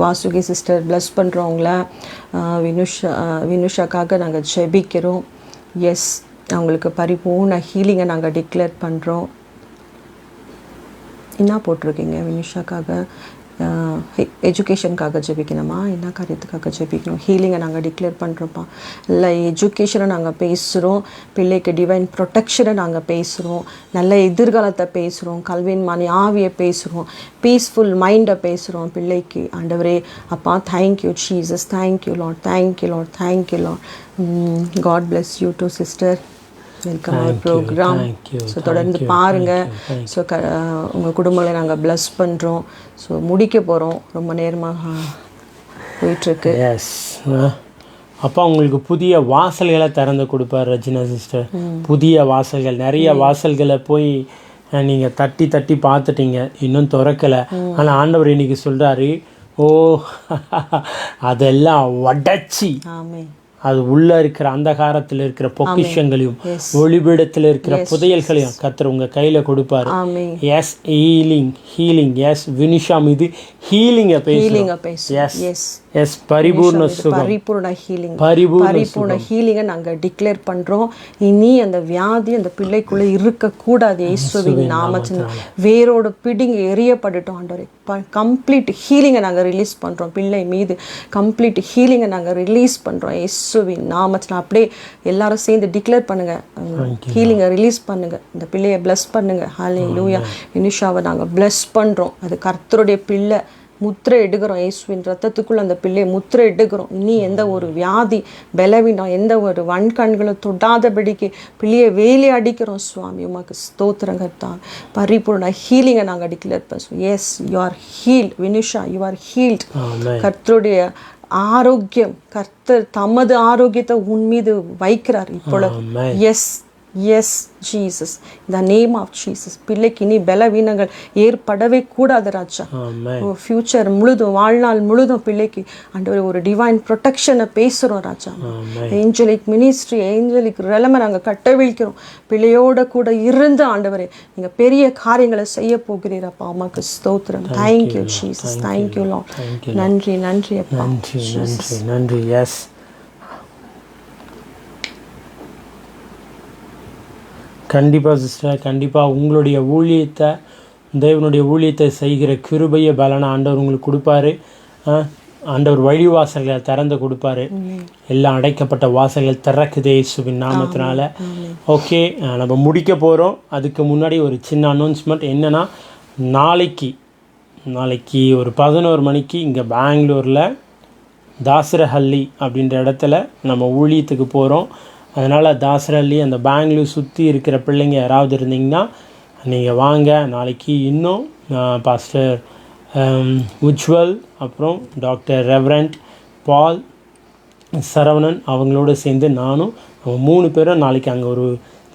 Vasuki sister bless பண்ணுறோம் உங்களை. வினுஷாக்காக நாங்கள் ஜெபிக்கிறோம். எஸ், அவங்களுக்கு பரிபூர்ண ஹீலிங்கை நாங்கள் டிக்ளேர் பண்ணுறோம். என்ன போட்டிருக்கீங்க வினுஷாக்காக? எஜுகேஷனுக்காக ஜெபிக்கணுமா? என்ன காரியத்துக்காக ஜெபிக்கணும்? ஹீலிங்கை நாங்கள் டிக்ளேர் பண்ணுறோம்ப்பா. இல்லை, எஜுகேஷனை நாங்கள் பேசுகிறோம், பிள்ளைக்கு டிவைன் ப்ரொடெக்ஷனை நாங்கள் பேசுகிறோம், நல்ல எதிர்காலத்தை பேசுகிறோம், கல்வியின் மணி ஆவியை பேசுகிறோம், பீஸ்ஃபுல் மைண்டை பேசுகிறோம் பிள்ளைக்கு. ஆண்டவரே அப்பா, thank you Jesus. Thank you Lord. Thank you Lord. Thank you Lord. God bless you too sister. Welcome our programme. So தொடர்ந்து பாருங்கள். ஸோ உங்கள் குடும்பங்களை நாங்கள் ப்ளஸ் பண்ணுறோம். ஸோ முடிக்க போகிறோம். ரொம்ப நேரமாக போயிட்டுருக்கு. எஸ், அப்போ உங்களுக்கு புதிய வாசல்களை திறந்து கொடுப்பார் ரஜினா சிஸ்டர். புதிய வாசல்கள், நிறைய வாசல்களை போய் நீங்கள் தட்டி தட்டி பார்த்துட்டீங்க, இன்னும் திறக்கலை. ஆனால் ஆண்டவர் இன்னைக்கு சொல்கிறாரு, ஓ அதெல்லாம் உடச்சி அது உள்ள இருக்கிற அந்தகாரத்தில் இருக்கிற பொக்கிஷங்களையும் ஒளிபிடத்தில் இருக்கிற புதையல்களையும் கர்த்தர் உங்க கையில கொடுப்பாரு. S, healing. எஸ் வினிஷா, மீது ஹீலிங்கை பேசுங்க. எஸ், பரிபூர்ண சுகம், பரிபூர்ண ஹீலிங்கை நாங்க டிக்ளேர் பண்றோம். இனி அந்த வியாதி அந்த பிள்ளைக்குள்ள இருக்க கூடாது. இயேசுவின் நாமத்தில் வேரோடு பிடுங்கி எறியப்படட்டும் ஆண்டவரே. கம்ப்ளீட் ஹீலிங்கை நாங்க ரிலீஸ் பண்றோம். பிள்ளை மீது கம்ப்ளீட் ஹீலிங்கை நாங்க ரிலீஸ் பண்றோம் இயேசுவின் நாமத்தில். அப்படியே எல்லாரும் சேர்ந்து டிக்ளேர் பண்ணுங்க, ஹீலிங்கை ரிலீஸ் பண்ணுங்க, இந்த பிள்ளையை பிளஸ் பண்ணுங்க. ஹல்லேலூயா. வினிஷாவை நாங்க பிளஸ் பண்றோம். அது கர்த்தருடைய பிள்ளை, முத்திரை எடுக்கிறோம். இயேசுவின் ரத்தத்துக்குள்ள அந்த பிள்ளையை முத்திரை எடுக்கிறோம். இனி எந்த ஒரு வியாதி பலவீனம் எந்த ஒரு வன்கண்களும் தொடாதபடிக்கு பிள்ளையை வேலி அடிக்கிறோம். சுவாமி உமக்கு ஸ்தோத்திரம் கர்த்தாவே. பரிபூர்ண ஹீலிங்கை நாங்கள் டிக்ளேர் பண்ணுவோம். Yes, you are healed Vinisha, you are healed. கர்த்தருடைய ஆரோக்கியம், கர்த்தர் தமது ஆரோக்கியத்தை உன் மீது வைக்கிறார் இப்பொழுது. Yes, yes Jesus, in the name of Jesus. பிள்ளைக்கு இனி பலவீனங்கள் ஏற்படவே கூடாது ராஜா. ஃபியூச்சர் முழுதும், வாழ்நாள் முழுதும் பிள்ளைக்கு ஆண்டவரே ஒரு டிவைன் ப்ரொடெக்ஷனை பேசுகிறோம் ராஜா. ஏஞ்சலிக் மினிஸ்ட்ரி, ஏஞ்சலிக் ரெலமை நாங்கள் கட்டவிழ்க்கிறோம். பிள்ளையோட கூட இருந்து ஆண்டவரே நீங்கள் பெரிய காரியங்களை செய்ய போகிறீரப்பா. உமக்கு ஸ்தோத்திரம். Thank you Jesus, thank you lord. நன்றி நன்றி அப்பா. நன்றி. எஸ், கண்டிப்பாக சிஸ்டர், கண்டிப்பாக உங்களுடைய ஊழியத்தை, தேவனுடைய ஊழியத்தை செய்கிற கிருபையை பலனை ஆண்டவர் உங்களுக்கு கொடுப்பாரு. ஆண்டவர் வழிவாசல்களை திறந்து கொடுப்பாரு. எல்லாம் அடைக்கப்பட்ட வாசல்கள் திறக்குதே இயேசுவின் நாமத்தினால. ஓகே, நம்ம முடிக்க போகிறோம். அதுக்கு முன்னாடி ஒரு சின்ன அனௌன்ஸ்மெண்ட் என்னென்னா, நாளைக்கு ஒரு 11 மணிக்கு இங்கே பெங்களூரில் தாசரஹள்ளி அப்படின்ற இடத்துல நம்ம ஊழியத்துக்கு போகிறோம். அதனால் தாசரஹள்ளி, அந்த பெங்களூர் சுற்றி இருக்கிற பிள்ளைங்க யாராவது இருந்தீங்கன்னா நீங்கள் வாங்க. நாளைக்கு இன்னும் பாஸ்டர் உஜ்வல், அப்புறம் டாக்டர் ரெவரண்ட் பால், சரவணன் அவங்களோட சேர்ந்து நானும் 3 பேரும் நாளைக்கு அங்கே ஒரு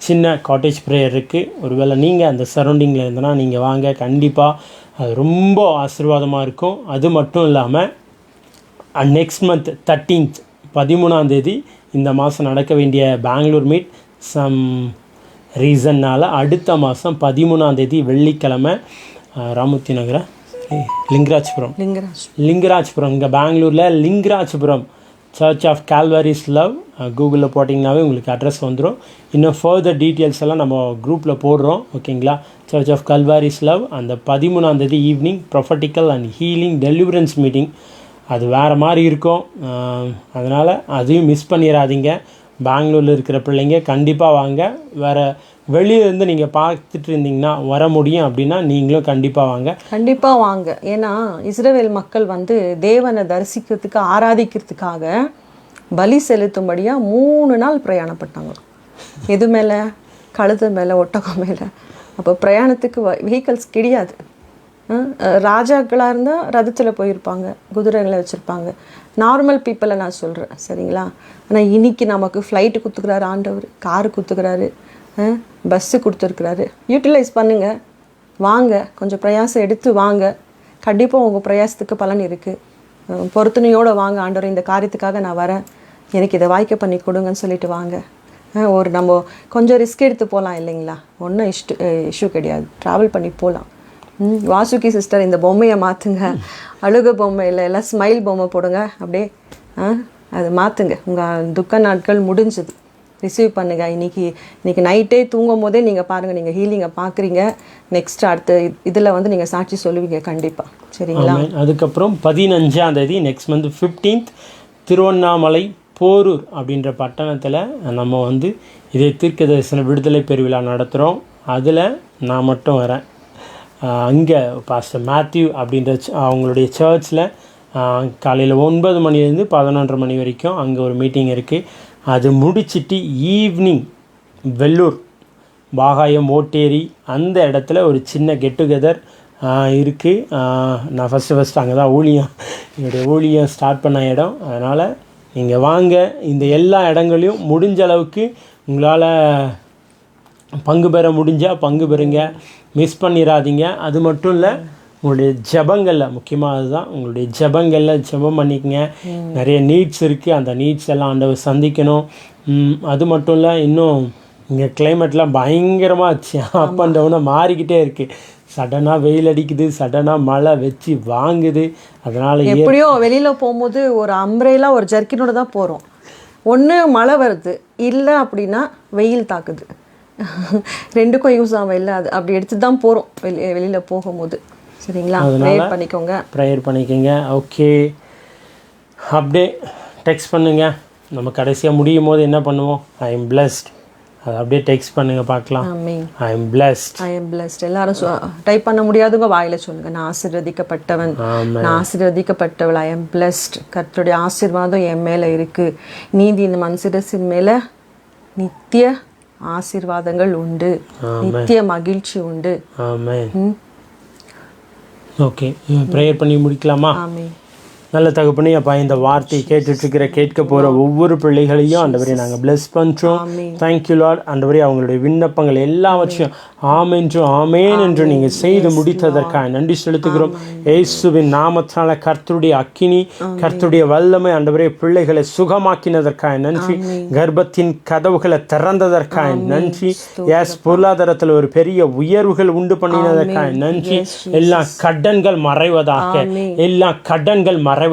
சின்ன காட்டேஜ் ப்ரேயர் இருக்குது. ஒருவேளை நீங்கள் அந்த சரௌண்டிங்கில் இருந்தனா நீங்கள் வாங்க. கண்டிப்பாக அது ரொம்ப ஆசீர்வாதமாக இருக்கும். அது மட்டும் இல்லாமல் நெக்ஸ்ட் மந்த் 13th 13ஆம் தேதி இந்த மாதம் நடக்க வேண்டிய பெங்களூர் மீட் சம் ரீசன்னால் அடுத்த மாதம் 13ஆம் தேதி வெள்ளிக்கிழமை ராமூர்த்தி நகர லிங்கராஜ்புரம் இங்கே பெங்களூரில் லிங்கராஜ்புரம் சர்ச் ஆஃப் கால்வரிஸ் லவ் கூகுளில் போட்டிங்கனாவே உங்களுக்கு அட்ரஸ் வந்துடும். இன்னும் ஃபர்தர் டீட்டெயில்ஸ் எல்லாம் நம்ம குரூப்பில் போடுறோம். ஓகேங்களா? சர்ச் ஆஃப் கால்வரிஸ் லவ் அந்த 13ஆம் தேதி evening prophetical and healing deliverance meeting. அது வேறு மாதிரி இருக்கும். அதனால் அதையும் மிஸ் பண்ணிடாதீங்க. பெங்களூரில் இருக்கிற பிள்ளைங்க கண்டிப்பாக வாங்க. வேறு வெளியிலேருந்து நீங்கள் பார்த்துட்டு இருந்தீங்கன்னா வர முடியும் அப்படின்னா நீங்களும் கண்டிப்பாக வாங்க. ஏன்னா இஸ்ரவேல் மக்கள் தேவனை தரிசிக்கிறதுக்கு ஆராதிக்கிறதுக்காக பலி செலுத்தும்படியாக 3 நாள் பிரயாணப்பட்டாங்க. எது மேலே? கழுது மேலே, ஒட்டகம் மேலே. அப்போ பிரயாணத்துக்கு வெஹிக்கல்ஸ் கிடையாது. ராஜாக்களாக இருந்தால் ரதத்தில் போயிருப்பாங்க, குதிரைகளை வச்சுருப்பாங்க. நார்மல் பீப்புளை நான் சொல்கிறேன், சரிங்களா? ஆனால் இன்றைக்கி நமக்கு ஃப்ளைட்டு கொடுத்துக்கிறாரு ஆண்டவர், காரு கொடுத்துக்கிறாரு, பஸ்ஸு கொடுத்துருக்குறாரு. யூட்டிலைஸ் பண்ணுங்கள், வாங்க, கொஞ்சம் பிரயாசம் எடுத்து வாங்க. கண்டிப்பாக உங்கள் பிரயாசத்துக்கு பலன் இருக்குது. பொறுத்துணையோடு வாங்க. ஆண்டவர், இந்த காரியத்துக்காக நான் வரேன், எனக்கு இதை வாய்க்க பண்ணி கொடுங்கன்னு சொல்லிட்டு வாங்க. நம்ம கொஞ்சம் ரிஸ்க் எடுத்து போகலாம் இல்லைங்களா? ஒன்றும் இஷ்யூ கிடையாது, ட்ராவல் பண்ணி போகலாம். வாசுகி சிஸ்டர், இந்த பொம்மையை மாற்றுங்க, அழுக பொம்மை இல்லை, எல்லாம் ஸ்மைல் பொம்மை போடுங்க. அப்படியே அது மாற்றுங்க. உங்கள் துக்க நாட்கள் முடிஞ்சது. ரிசீவ் பண்ணுங்கள். இன்றைக்கி நைட்டே தூங்கும் போதே நீங்கள் பாருங்கள், நீங்கள் ஹீலிங்கை பார்க்குறீங்க. நெக்ஸ்ட் அடுத்த இதில் நீங்கள் சாட்சி சொல்லுவீங்க கண்டிப்பாக, சரிங்களா? அதுக்கப்புறம் 15ஆம் தேதி next month 15th Tiruvannamalai Porur அப்படின்ற பட்டணத்தில் நம்ம இதே தீர்க்க தரிசன விடுதலை பெருவிழா நடத்துகிறோம். அதில் நான் மட்டும் வரேன். அங்கே பாஸ்டர் மேத்யூ அப்படின்ற அவங்களுடைய சர்ச்சில் காலையில் 9 மணிலேருந்து 11:30 மணி வரைக்கும் அங்கே ஒரு மீட்டிங் இருக்குது. அது முடிச்சிட்டு ஈவினிங் வெள்ளூர் பாகாயம் ஓட்டேரி அந்த இடத்துல ஒரு சின்ன கெட் டுகெதர் இருக்குது. நான் ஃபஸ்ட்டு அங்கே தான் என்னுடைய ஊழியம் ஸ்டார்ட் பண்ண இடம். அதனால் நீங்கள் வாங்க, இந்த எல்லா இடங்களையும் முடிஞ்ச அளவுக்கு உங்களால் பங்கு பெற முடிஞ்சால் பங்கு பெறுங்க, மிஸ் பண்ணிடாதீங்க. அது மட்டும் இல்லை, உங்களுடைய ஜெபங்களில் முக்கியமாக அதுதான், உங்களுடைய ஜெபங்களில் ஜெபம் பண்ணிக்கங்க. நிறைய நீட்ஸ் இருக்குது, அந்த நீட்ஸ் எல்லாம் ஆண்டவர் சந்திக்கணும். அது மட்டும் இல்லை, இன்னும் இங்கே கிளைமேட்லாம் பயங்கரமாக அப் அண்ட் டவுனாக மாறிக்கிட்டே இருக்குது. சடனாக வெயில் அடிக்குது, சடனாக மழை வச்சு வாங்குது. அதனால் எப்படியோ வெளியில் போகும்போது ஒரு அம்ப்ரெல்லா ஒரு ஜர்க்கினோட தான் போகிறோம். ஒன்று மழை வருது, இல்லை அப்படின்னா வெயில் தாக்குது. ரெண்டுக்கும் யூஸ் ஆகும். இல்லை அது அப்படி எடுத்து தான் போகிறோம் வெளியில் போகும்போது. சரிங்களா? ப்ரேயர் பண்ணிக்கோங்க. ஓகே, அப்படியே டெக்ஸ்ட் பண்ணுங்கள். நம்ம கடைசியாக முடியும் போது என்ன பண்ணுவோம்? I am blessed. அது அப்படியே டெக்ஸ்ட் பண்ணுங்க பார்க்கலாம். I am blessed. I am blessed. எல்லாரும் டைப் பண்ண முடியாதுங்க, வாயில சொல்லுங்க. நான் ஆசீர்வதிக்கப்பட்டவன், நான் ஆசீர்வதிக்கப்பட்டவள். I am blessed. கர்த்தருடைய ஆசீர்வாதம் என் மேலே இருக்கு. நீதியின் மனசிரசின் மேலே நித்திய ஆசீர்வாதங்கள் உண்டு, நித்திய மகிழ்ச்சி உண்டு. ஆமென். ஓகே, ப்ரேயர் பண்ணி முடிக்கலாமா? ஆமென். நல்ல தகப்பனே, அப்பா, இந்த வார்த்தையை கேட்க போகிற ஒவ்வொரு பிள்ளைகளையும் ஆண்டவரே நாங்கள் பிளஸ் பண்ணுறோம். Thank you Lord. ஆண்டவரே, அவங்களுடைய விண்ணப்பங்கள் எல்லாவற்றையும் ஆமென்றும் ஆமேன் என்று நீங்கள் செய்து முடித்ததற்காக நன்றி செலுத்துகிறோம். இயேசுவின் நாமத்தினால கர்த்தருடைய அக்கினி, கர்த்தருடைய வல்லமை ஆண்டவரே பிள்ளைகளை சுகமாக்கினதற்காக நன்றி. கர்ப்பத்தின் கதவுகளை திறந்ததற்காக நன்றி. பொருளாதாரத்தில் ஒரு பெரிய உயர்வுகள் உண்டு பண்ணினதற்காக நன்றி. எல்லா கடன்கள் மறைவதாக, எல்லா கடன்கள் மறைவதாக,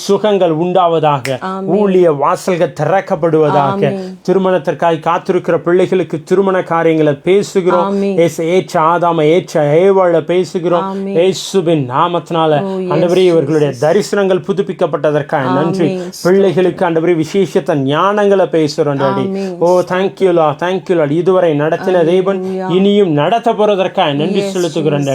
சுகங்கள் உண்டாவதாக, ஊழிய வாசல்கள் திறக்கப்படுவதாக, திருமணத்திற்காக காத்திருக்கிற பிள்ளைகளுக்கு திருமண காரியங்களை பேசுகிறோம். ஏற்ற ஆதாம ஏற்ற ஏவாள பேசுகிறோம். இயேசுவின் நாமத்தினால ஆண்டவரே இவர்களுடைய தரிசனங்கள் புதுப்பிக்கப்பட்டதற்காக நன்றி. பிள்ளைகளுக்கு ஆண்டவரே விசேஷத்த ஞானங்களை பேசுகிறோம். ஓ தேங்க்யூ லார்ட், தேங்க்யூ லார்ட். இதுவரை நடத்தின தேவன் இனியும் நடத்த போறதற்காக நன்றி செலுத்துகிறோம்.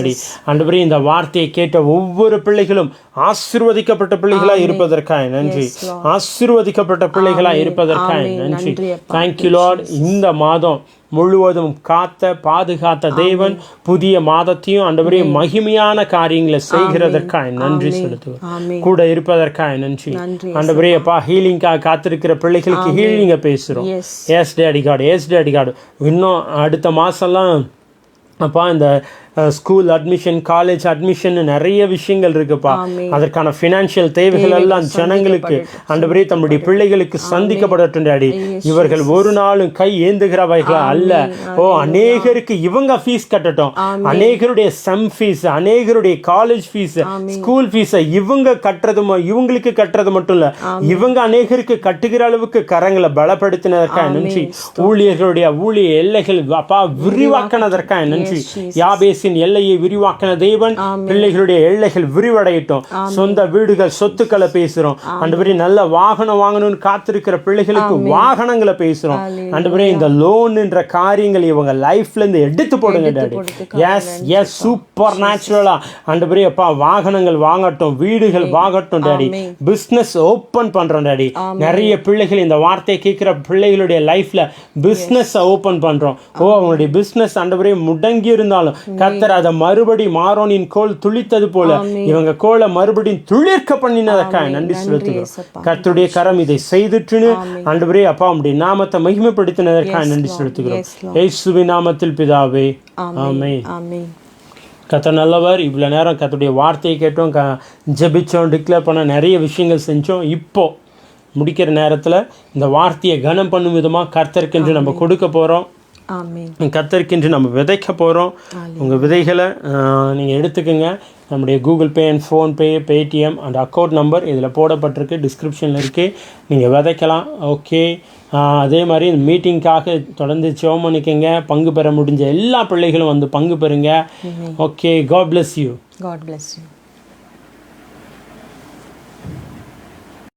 ஆண்டவரே, இந்த வார்த்தையை கேட்ட ஒவ்வொரு பிள்ளைகளும் ஆசீர்வதிக்கப்பட்ட பிள்ளைகளாக இருப்பதற்காக நன்றி. ஆசீர்வதிக்கப்பட்ட பிள்ளைகளாக இருப்பதற்காக நன்றி. Thank you Lord. இந்த மாதம் முழுவதும் காத்த பாதுகாத்த தேவன் புதிய மாதத்தையும் ஆண்டவரே மகிமையான காரியங்களை செய்கிறதற்காக நன்றி செலுத்துவோம். கூட இருப்பதற்காக நன்றி. ஆண்டவரே அப்பா, ஹீலிங்காக காத்திருக்கிற பிள்ளைகளுக்கு ஹீலிங்கை பேசுகிறோம். Yes daddy God, yes daddy God. இன்னும் அடுத்த மாதம்லாம் அப்பா இந்த ஸ்கூல் அட்மிஷன், காலேஜ் அட்மிஷன் நிறைய விஷயங்கள் இருக்குப்பா. அதற்கான ஃபினான்ஷியல் தேவைகள் எல்லாம் ஜனங்களுக்கு ஆண்டவரே தம்முடைய பிள்ளைகளுக்கு சந்திக்கப்படட்டும் டாடி. இவர்கள் ஒரு நாளும் கை ஏந்துகிறவைகளா அல்ல. அநேகருக்கு இவங்க ஃபீஸ் கட்டட்டும். அநேகருடைய செம் ஃபீஸ், அநேகருடைய காலேஜ் ஃபீஸ், ஸ்கூல் ஃபீஸை இவங்க கட்டுறதும் இவங்களுக்கு கட்டுறது மட்டும் இல்ல, இவங்க அநேகருக்கு கட்டுகிற அளவுக்கு கரங்களை பலப்படுத்தினதற்காக நன்றி. ஊழியர்களுடைய ஊழிய எல்லைகள் அப்பா விரிவாக்கினதற்காக நன்றி. யாபேஸ் எல்லையை விரிவாக்கின தேவன் பிள்ளைகளுடைய எல்லைகள் விரிவடையட்டும். சொந்த வீடுகள், சொத்துக்களை பேசுறோம். ஆண்டவரே, நல்ல வாகனம் வாங்கணும்னு காத்திருக்கிற பிள்ளைகளுக்கு வாகனங்களை பேசுறோம். ஆண்டவரே, இந்த லோன் என்ற காரியங்கள் இவங்க லைஃப்ல இருந்து எடுத்து போடுங்க டாடி. எஸ் எஸ் சூப்பர் நேச்சுரலா ஆண்டவரே அப்பா வாகனங்கள் வாங்கட்டும், வீடுகள் வாங்கட்டும் டாடி. பிசினஸ் ஓபன் பண்றோம் டாடி. நிறைய பிள்ளைகள் இந்த வார்த்தையை கேட்கிற பிள்ளைகளுடைய லைஃப்ல பிசினஸ் ஓபன் பண்றோம். அவங்களுடைய பிசினஸ் ஆண்டவரே முடங்கி இருந்தாலும் கர்த்தர் அதை மறுபடி மாரோனின் கோல் துளித்தது போல இவங்க கோலை மறுபடியும் துளிர்க்க பண்ணினதற்காக நன்றி செலுத்துகிறோம். கர்த்தருடைய கரம் இதை செய்துட்டுன்னு ஆண்டவரே அப்பா உம்முடைய நாமத்தை மகிமைப்படுத்தினதற்காக நன்றி செலுத்துகிறோம். இயேசுவின் நாமத்தில் பிதாவே, ஆமென். கர்த்தர் நல்லவர். இவ்வளோ நேரம் கர்த்தருடைய வார்த்தையை கேட்டோம், ஜெபிச்சோம், டிக்ளேர் பண்ண நிறைய விஷயங்கள் செஞ்சோம். இப்போ முடிக்கிற நேரத்தில் இந்த வார்த்தையை கனம் பண்ணும் விதமாக கர்த்தருக்கென்று நம்ம கொடுக்க போகிறோம். கர்த்தருக்கென்று நம்ம விதைக்க போகிறோம். உங்கள் விதைகளை நீங்கள் எடுத்துக்கோங்க. நம்முடைய Google pay and PhonePe, Paytm and account number இதில் போடப்பட்டிருக்கு, டிஸ்கிரிப்ஷனில் இருக்குது. நீங்கள் விதைக்கலாம். ஓகே, அதே மாதிரி இந்த மீட்டிங்காக தொடர்ந்து ஜெபம் பண்ணிக்கங்க. பங்கு பெற முடிஞ்ச எல்லா பிள்ளைகளும் வந்து பங்கு பெறுங்க. Okay, God bless you.